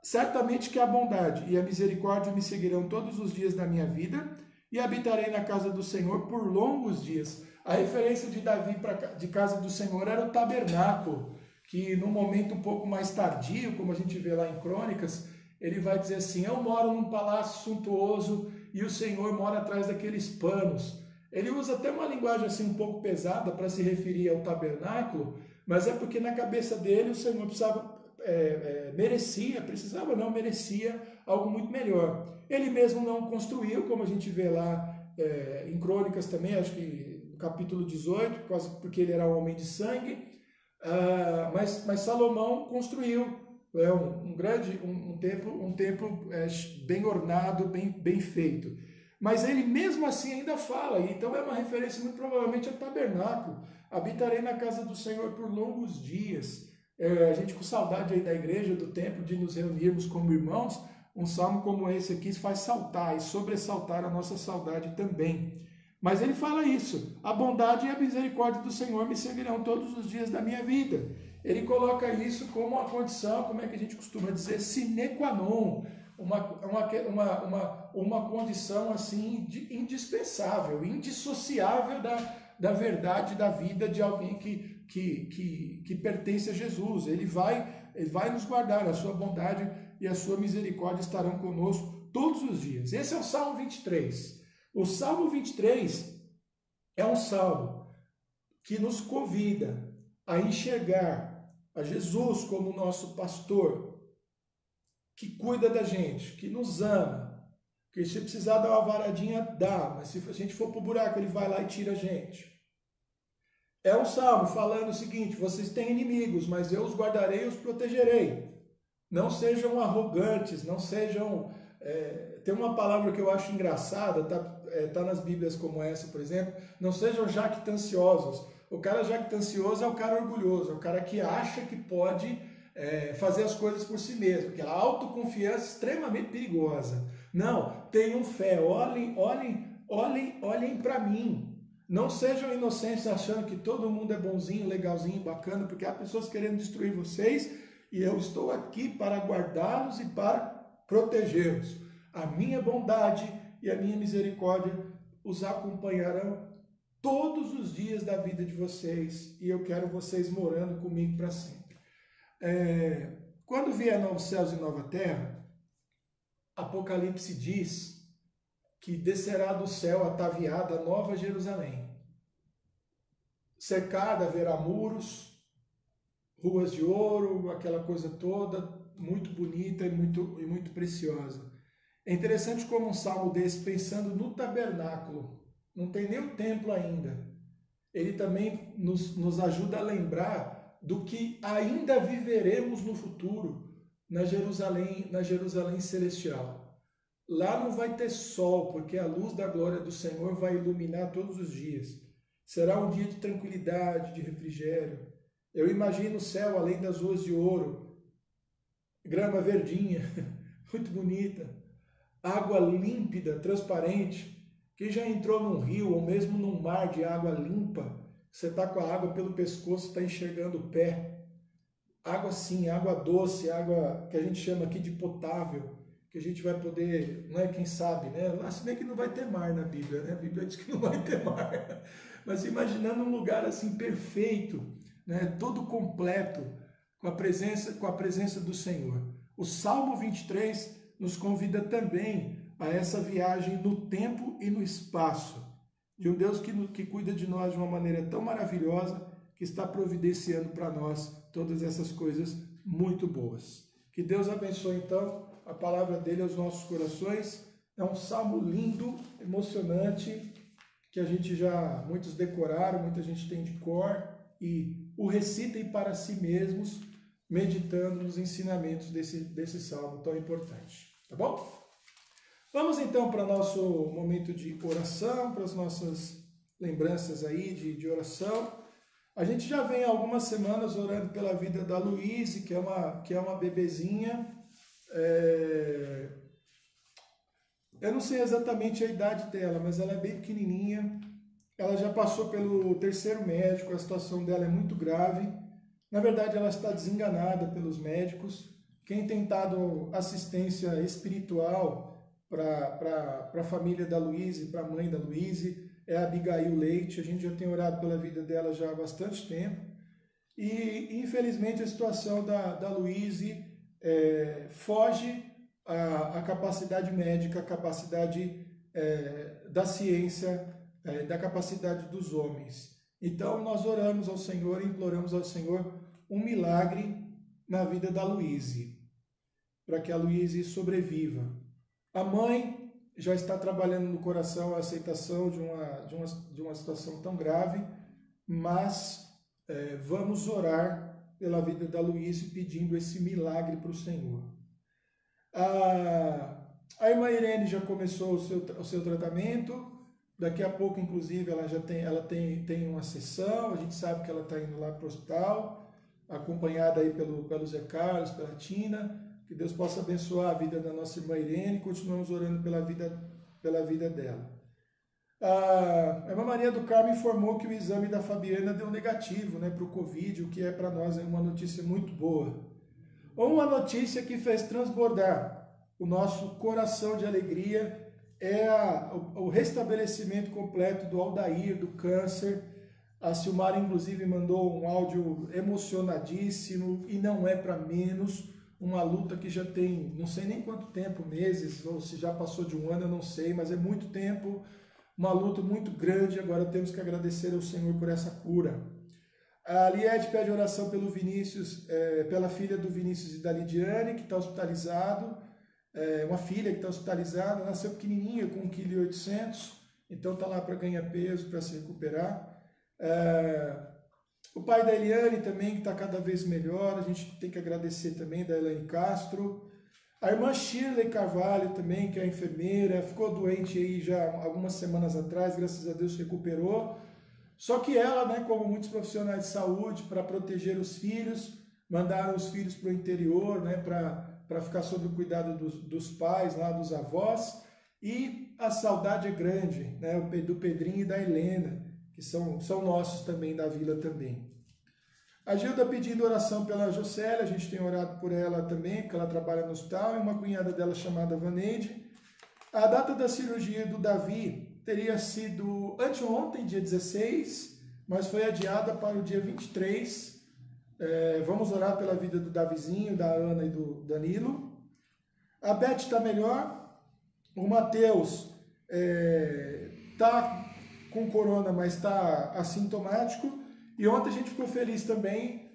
certamente que a bondade e a misericórdia me seguirão todos os dias da minha vida, e habitarei na casa do Senhor por longos dias. A referência de Davi de casa do Senhor era o tabernáculo, que num momento um pouco mais tardio, como a gente vê lá em Crônicas, ele vai dizer assim: eu moro num palácio suntuoso e o Senhor mora atrás daqueles panos. Ele usa até uma linguagem assim um pouco pesada para se referir ao tabernáculo, mas é porque na cabeça dele o Senhor merecia algo muito melhor. Ele mesmo não construiu, como a gente vê lá em Crônicas também, acho que no capítulo 18, quase porque ele era um homem de sangue. Mas Salomão construiu um templo bem ornado, bem feito. Mas ele mesmo assim ainda fala, então é uma referência muito provavelmente ao tabernáculo. Habitarei na casa do Senhor por longos dias. A gente com saudade aí da igreja, do templo, de nos reunirmos como irmãos, um salmo como esse aqui faz saltar e sobressaltar a nossa saudade também. Mas ele fala isso: a bondade e a misericórdia do Senhor me seguirão todos os dias da minha vida. Ele coloca isso como uma condição, como é que a gente costuma dizer, sine qua non, uma condição assim indispensável, indissociável da verdade da vida de alguém que pertence a Jesus. Ele vai nos guardar, a sua bondade e a sua misericórdia estarão conosco todos os dias. Esse é o Salmo 23. O Salmo 23 é um salmo que nos convida a enxergar a Jesus como nosso pastor, que cuida da gente, que nos ama, que se precisar dar uma varadinha, dá, mas se a gente for para o buraco, ele vai lá e tira a gente. É um salmo falando o seguinte: vocês têm inimigos, mas eu os guardarei e os protegerei. Não sejam arrogantes, não sejam... tem uma palavra que eu acho engraçada, tá nas Bíblias como essa, por exemplo: não sejam jactanciosos. O cara jactancioso é o cara orgulhoso, é o cara que acha que pode fazer as coisas por si mesmo, aquela autoconfiança extremamente perigosa. Não, tenham fé, olhem para mim. Não sejam inocentes achando que todo mundo é bonzinho, legalzinho, bacana, porque há pessoas querendo destruir vocês, e eu estou aqui para guardá-los e para protegê-los. A minha bondade e a minha misericórdia os acompanharão todos os dias da vida de vocês, e eu quero vocês morando comigo para sempre. Quando vier novos céus e nova terra, Apocalipse diz que descerá do céu ataviada a nova Jerusalém. Cercada, haverá muros, ruas de ouro, aquela coisa toda, muito bonita e muito preciosa. É interessante como um salmo desse, pensando no tabernáculo, não tem nem o templo ainda, ele também nos ajuda a lembrar do que ainda viveremos no futuro, na Jerusalém celestial. Lá não vai ter sol, porque a luz da glória do Senhor vai iluminar todos os dias. Será um dia de tranquilidade, de refrigério. Eu imagino o céu além das ruas de ouro, grama verdinha, muito bonita, água límpida, transparente. Quem já entrou num rio ou mesmo num mar de água limpa, você está com a água pelo pescoço, está enxergando o pé. Água sim, água doce, água que a gente chama aqui de potável, que a gente vai poder, não é, quem sabe, né? Lá se bem que não vai ter mar na Bíblia, né? A Bíblia diz que não vai ter mar. Mas imaginando um lugar assim perfeito, né? Todo completo, com a presença do Senhor. O Salmo 23 nos convida também a essa viagem no tempo e no espaço, de um Deus que cuida de nós de uma maneira tão maravilhosa, que está providenciando para nós todas essas coisas muito boas. Que Deus abençoe, então, a palavra dele aos nossos corações. É um salmo lindo, emocionante, que a gente já, muitos decoraram, muita gente tem de cor, e o recitem para si mesmos, meditando nos ensinamentos desse salmo tão importante. Tá bom? Vamos então para o nosso momento de oração, para as nossas lembranças aí de oração. A gente já vem há algumas semanas orando pela vida da Luíse, que é uma bebezinha. Eu não sei exatamente a idade dela, mas ela é bem pequenininha. Ela já passou pelo terceiro médico, a situação dela é muito grave. Na verdade, ela está desenganada pelos médicos. Quem tem dado assistência espiritual para a família da Luíse, para a mãe da Luíse, é a Abigail Leite. A gente já tem orado pela vida dela já há bastante tempo. E, infelizmente, a situação da Luíse foge à capacidade médica, à capacidade da ciência, da capacidade dos homens. Então, nós oramos ao Senhor e imploramos ao Senhor um milagre na vida da Luíse, para que a Luíse sobreviva. A mãe já está trabalhando no coração a aceitação de uma situação tão grave, mas vamos orar pela vida da Luíse pedindo esse milagre para o Senhor. A irmã Irene já começou o seu tratamento, daqui a pouco, inclusive, ela tem uma sessão, a gente sabe que ela está indo lá para o hospital, acompanhada aí pelo Zé Carlos, pela Tina. Que Deus possa abençoar a vida da nossa irmã Irene e continuamos orando pela vida dela. A irmã Maria do Carmo informou que o exame da Fabiana deu negativo, né, para o Covid, o que é para nós uma notícia muito boa. Uma notícia que fez transbordar o nosso coração de alegria é o restabelecimento completo do Aldair, do câncer. A Silmara, inclusive, mandou um áudio emocionadíssimo, e não é para menos. Uma luta que já tem, não sei nem quanto tempo, meses, ou se já passou de um ano, eu não sei, mas é muito tempo, uma luta muito grande. Agora temos que agradecer ao Senhor por essa cura. A Liette pede oração pelo Vinícius, pela filha do Vinícius e da Lidiane, que está hospitalizado, uma filha que está hospitalizada, nasceu pequenininha, com 1,8 kg, então está lá para ganhar peso, para se recuperar. O pai da Eliane também, que está cada vez melhor, a gente tem que agradecer também, da Elaine Castro. A irmã Shirley Carvalho também, que é enfermeira, ficou doente aí já algumas semanas atrás, graças a Deus recuperou. Só que ela, né, como muitos profissionais de saúde, para proteger os filhos, mandaram os filhos para o interior, né, para ficar sob o cuidado dos pais, lá dos avós. E a saudade é grande, né, do Pedrinho e da Helena, que são nossos também, da vila também. A Gilda pedindo oração pela Jocélia, a gente tem orado por ela também, porque ela trabalha no hospital, e uma cunhada dela chamada Vaneide. A data da cirurgia do Davi teria sido anteontem, dia 16, mas foi adiada para o dia 23. Vamos orar pela vida do Davizinho, da Ana e do Danilo. A Beth está melhor. O Matheus está com corona, mas está assintomático. E ontem a gente ficou feliz também,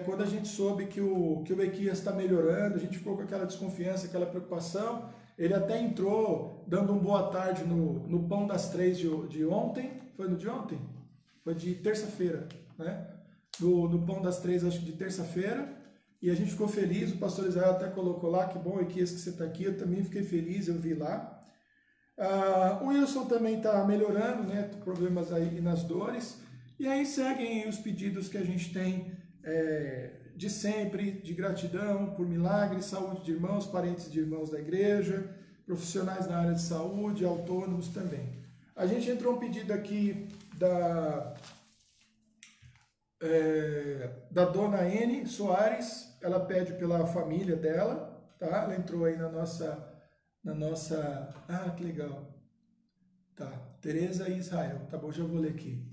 quando a gente soube que o Equias está melhorando. A gente ficou com aquela desconfiança, aquela preocupação. Ele até entrou dando um boa tarde no Pão das Três de ontem. Foi no de ontem? Foi de terça-feira, né? No Pão das Três, acho que de terça-feira. E a gente ficou feliz, o pastor Israel até colocou lá, que bom, Equias, que você está aqui, eu também fiquei feliz, eu vi lá. O Wilson também está melhorando, né, problemas aí nas dores. E aí seguem os pedidos que a gente tem de sempre, de gratidão por milagres, saúde de irmãos, parentes de irmãos da igreja, profissionais na área de saúde, autônomos também. A gente entrou um pedido aqui da dona N. Soares, ela pede pela família dela, tá? Ela entrou aí na nossa, que legal, tá, Tereza e Israel, tá bom, já vou ler aqui.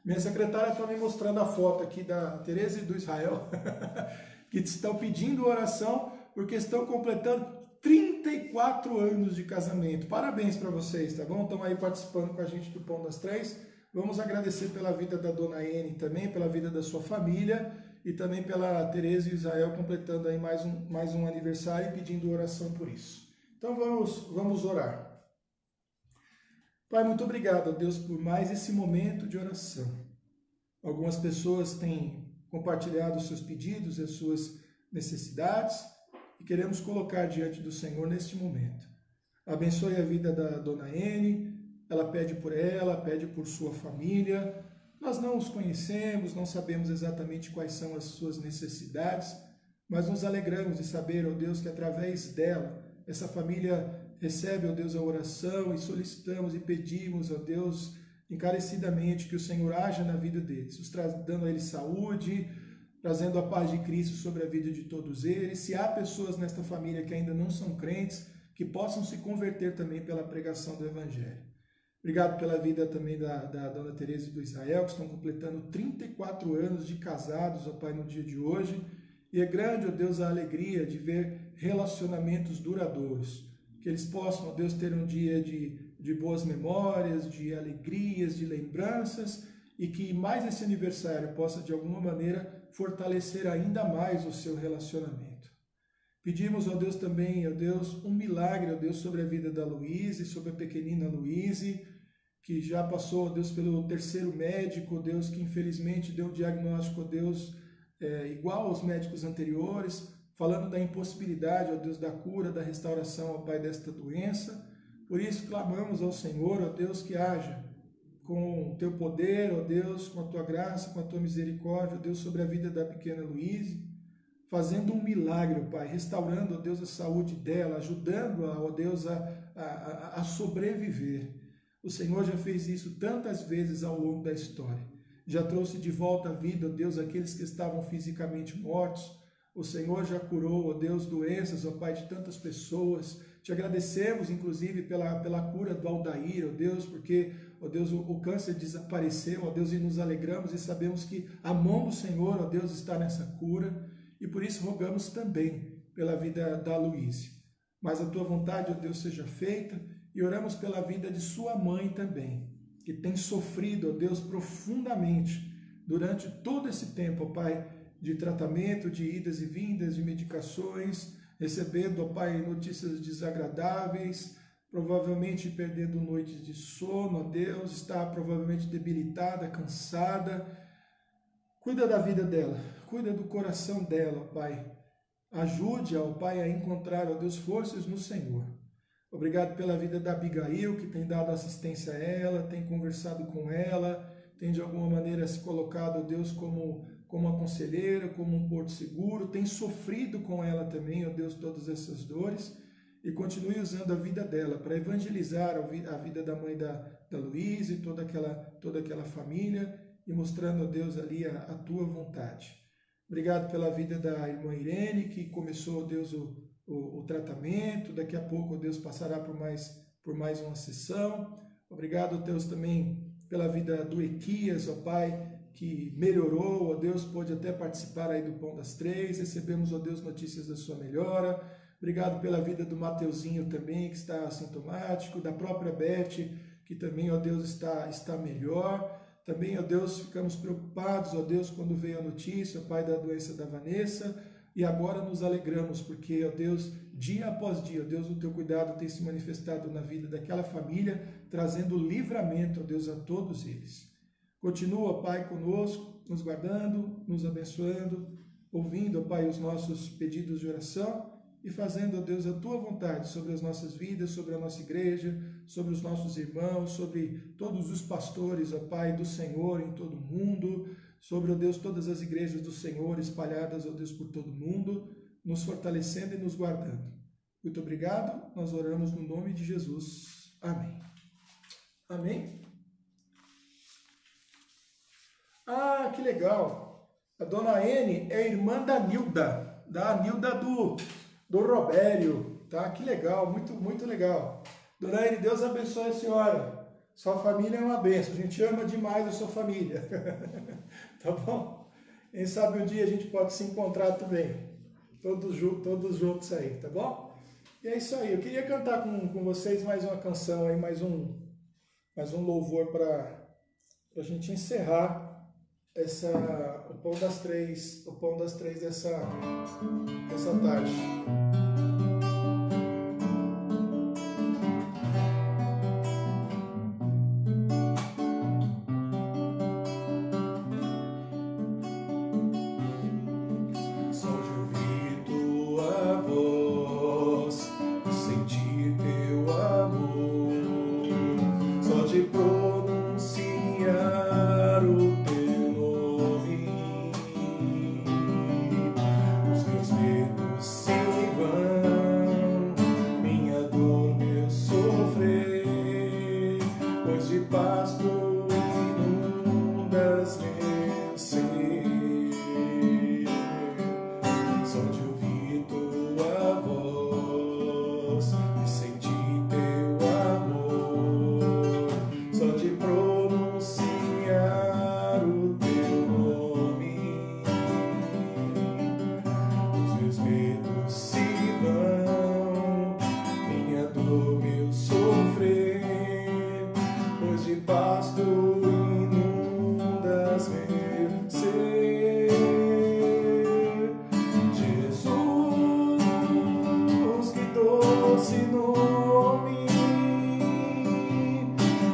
Minha secretária está me mostrando a foto aqui da Tereza e do Israel, que estão pedindo oração, porque estão completando 34 anos de casamento, parabéns para vocês, tá bom? Estão aí participando com a gente do Pão das Três. Vamos agradecer pela vida da dona N também, pela vida da sua família e também pela Tereza e Israel completando aí mais um aniversário e pedindo oração por isso. Então vamos orar. Pai, muito obrigado, Deus, por mais esse momento de oração. Algumas pessoas têm compartilhado os seus pedidos e as suas necessidades e queremos colocar diante do Senhor neste momento. Abençoe a vida da dona N. Ela pede por sua família. Nós não os conhecemos, não sabemos exatamente quais são as suas necessidades, mas nos alegramos de saber, ó Deus, que através dela, essa família recebe, ó Deus, a oração e solicitamos e pedimos, ó Deus, encarecidamente que o Senhor haja na vida deles, dando a eles saúde, trazendo a paz de Cristo sobre a vida de todos eles. Se há pessoas nesta família que ainda não são crentes, que possam se converter também pela pregação do Evangelho. Obrigado pela vida também da dona Tereza e do Israel, que estão completando 34 anos de casados, ó Pai, no dia de hoje. E é grande, ó Deus, a alegria de ver relacionamentos duradouros. Que eles possam, ó Deus, ter um dia de boas memórias, de alegrias, de lembranças, e que mais esse aniversário possa, de alguma maneira, fortalecer ainda mais o seu relacionamento. Pedimos, ó Deus, também, ó Deus, um milagre, ó Deus, sobre a vida da Luíse, sobre a pequenina Luíse, que já passou, ó Deus, pelo terceiro médico, ó Deus, que infelizmente deu um diagnóstico, ó Deus, igual aos médicos anteriores, falando da impossibilidade, ó Deus, da cura, da restauração, ó Pai, desta doença. Por isso clamamos ao Senhor, ó Deus, que haja com o teu poder, ó Deus, com a tua graça, com a tua misericórdia, ó Deus, sobre a vida da pequena Luíse, fazendo um milagre, ó Pai, restaurando, ó Deus, a saúde dela, ajudando-a, ó Deus, a sobreviver. O Senhor já fez isso tantas vezes ao longo da história. Já trouxe de volta à vida, ó Deus, aqueles que estavam fisicamente mortos. O Senhor já curou, ó Deus, doenças, ó Pai, de tantas pessoas. Te agradecemos, inclusive, pela cura do Aldair, ó Deus, porque, ó Deus, o câncer desapareceu, ó Deus, e nos alegramos e sabemos que a mão do Senhor, ó Deus, está nessa cura. E por isso rogamos também pela vida da Luíse. Mas a tua vontade, ó Deus, seja feita. E oramos pela vida de sua mãe também, que tem sofrido, ó Deus, profundamente durante todo esse tempo, ó Pai, de tratamento, de idas e vindas, de medicações, recebendo, ó Pai, notícias desagradáveis, provavelmente perdendo noites de sono, ó Deus, está provavelmente debilitada, cansada. Cuida da vida dela, cuida do coração dela, ó Pai. Ajude-a, ó Pai, a encontrar, ó Deus, forças no Senhor. Obrigado pela vida da Abigail, que tem dado assistência a ela, tem conversado com ela, tem de alguma maneira se colocado, ó Deus, como uma conselheira, como um porto seguro, tem sofrido com ela também, ó Deus, todas essas dores, e continue usando a vida dela para evangelizar a vida da mãe da Luíse, toda aquela família, e mostrando, ó Deus, ali a tua vontade. Obrigado pela vida da irmã Irene, que começou, ó Deus, o tratamento, daqui a pouco, ó Deus, passará por mais uma sessão. Obrigado, Deus, também pela vida do Equias, ó Pai, que melhorou, ó Deus, pôde até participar aí do Pão das Três, recebemos, ó Deus, notícias da sua melhora. Obrigado pela vida do Mateuzinho também, que está assintomático, da própria Beth, que também, ó Deus, está melhor. Também, ó Deus, ficamos preocupados, ó Deus, quando veio a notícia, ó Pai, da doença da Vanessa, e agora nos alegramos, porque, ó Deus, dia após dia, ó Deus, o teu cuidado tem se manifestado na vida daquela família, trazendo livramento, ó Deus, a todos eles. Continua, Pai, conosco, nos guardando, nos abençoando. ouvindo, ó Pai, os nossos pedidos de oração e fazendo, ó Deus, a Tua vontade sobre as nossas vidas, sobre a nossa igreja, sobre os nossos irmãos, sobre todos os pastores, ó Pai, do Senhor em todo o mundo, sobre, ó Deus, todas as igrejas do Senhor espalhadas, ó Deus, por todo o mundo, nos fortalecendo e nos guardando. Muito obrigado, nós oramos no nome de Jesus. Amém. Amém? Ah, que legal! A dona N é irmã da Nilda do Robério, tá? Que legal, muito legal. Dona N, Deus abençoe a senhora. Sua família é uma bênção, a gente ama demais a sua família. Tá bom? Quem sabe um dia a gente pode se encontrar também. Todos juntos aí, tá bom? E é isso aí, eu queria cantar com vocês mais uma canção aí, mais um louvor para a gente encerrar o pão das três dessa tarde. Só de ouvir tua voz, sentir teu amor, só de pronunciar o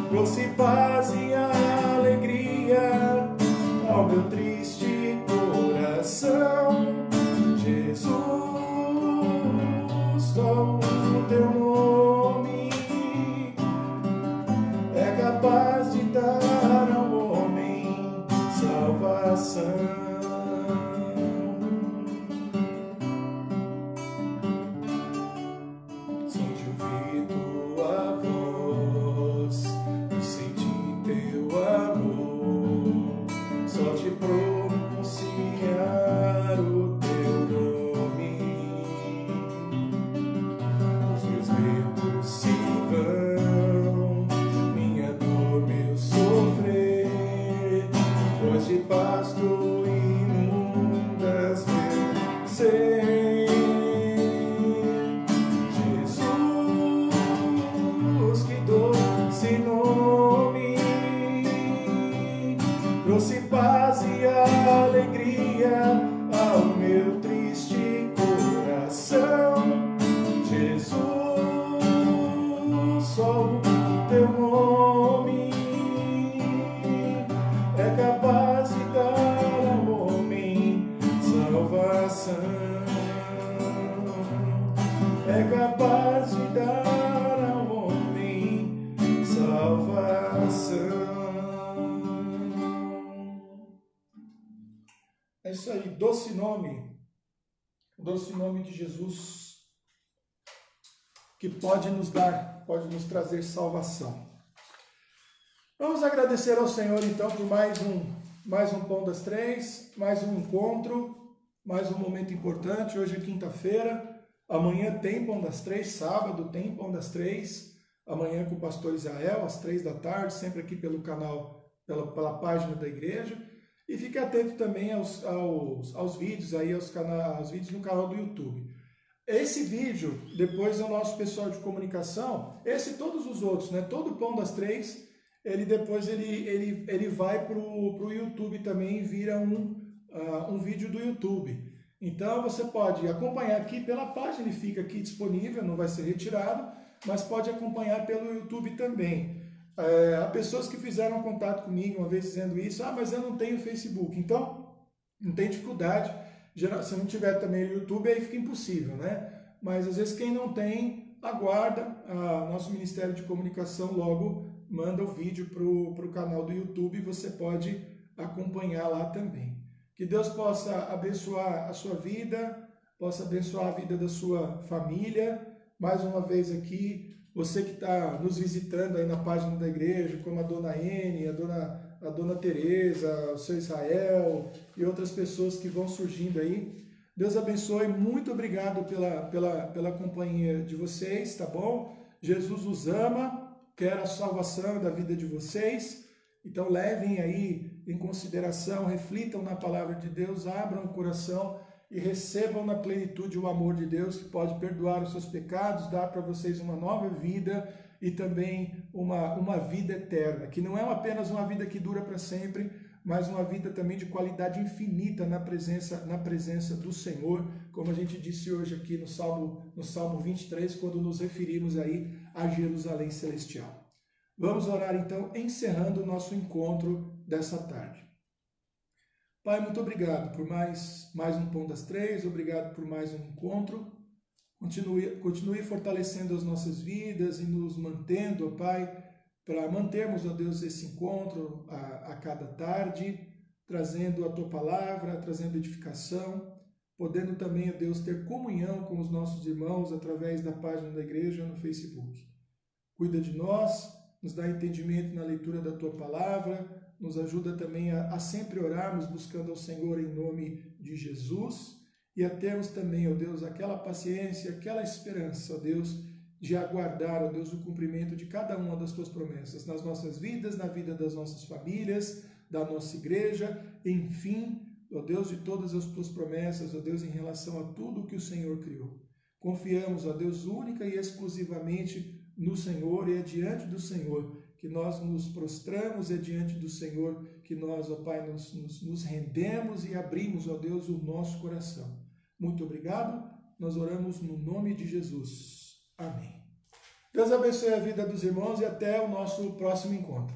trouxe paz e alegria ao meu triste coração. Jesus, só o teu nome é capaz de dar ao homem salvação. Trouxe paz e alegria ao meu triste coração. Jesus, só o teu nome é capaz de dar ao homem salvação. É capaz de dar ao homem salvação. É isso aí, doce nome de Jesus, que pode nos trazer salvação. Vamos agradecer ao Senhor então por mais um Pão das Três, mais um encontro, mais um momento importante. Hoje é quinta-feira, amanhã tem Pão das Três, sábado tem Pão das Três, amanhã com o pastor Israel, às 15h, sempre aqui pelo canal, pela página da igreja. E fique atento também aos vídeos, aos vídeos no canal do YouTube. Esse vídeo, depois o nosso pessoal de comunicação, esse e todos os outros, né? Todo o Pão das Três, ele vai para o YouTube também e vira um vídeo do YouTube. Então você pode acompanhar aqui pela página, ele fica aqui disponível, não vai ser retirado, mas pode acompanhar pelo YouTube também. Há pessoas que fizeram contato comigo uma vez dizendo isso, mas eu não tenho Facebook. Então, não tem dificuldade, Se não tiver também no YouTube, aí fica impossível, né? Mas às vezes quem não tem, aguarda. Nosso Ministério de Comunicação logo manda o vídeo para o canal do YouTube e você pode acompanhar lá também. Que Deus possa abençoar a sua vida, possa abençoar a vida da sua família. Mais uma vez aqui, você que está nos visitando aí na página da igreja, como a dona Ene, a dona Tereza, o seu Israel e outras pessoas que vão surgindo aí. Deus abençoe, muito obrigado pela companhia de vocês, tá bom? Jesus os ama, quer a salvação da vida de vocês, então levem aí em consideração, reflitam na palavra de Deus, abram o coração e recebam na plenitude o amor de Deus, que pode perdoar os seus pecados, dar para vocês uma nova vida e também uma vida eterna, que não é apenas uma vida que dura para sempre, mas uma vida também de qualidade infinita na presença do Senhor, como a gente disse hoje aqui no Salmo 23, quando nos referimos aí a Jerusalém Celestial. Vamos orar então, encerrando o nosso encontro dessa tarde. Pai, muito obrigado por mais um Pão das Três, obrigado por mais um encontro. Continue fortalecendo as nossas vidas e nos mantendo, ó Pai, para mantermos, ó Deus, esse encontro a cada tarde, trazendo a Tua Palavra, trazendo edificação, podendo também, ó Deus, ter comunhão com os nossos irmãos através da página da igreja no Facebook. Cuida de nós, nos dá entendimento na leitura da Tua Palavra, nos ajuda também a sempre orarmos buscando ao Senhor em nome de Jesus e a termos também, ó Deus, aquela paciência, aquela esperança, ó Deus, de aguardar, ó Deus, o cumprimento de cada uma das Tuas promessas nas nossas vidas, na vida das nossas famílias, da nossa igreja, enfim, ó Deus, de todas as Tuas promessas, ó Deus, em relação a tudo que o Senhor criou. Confiamos, ó Deus, única e exclusivamente no Senhor e é diante do Senhor que nós nos prostramos, é diante do Senhor que nós, ó Pai, nos rendemos e abrimos, ó Deus, o nosso coração. Muito obrigado, nós oramos no nome de Jesus. Amém. Deus abençoe a vida dos irmãos e até o nosso próximo encontro.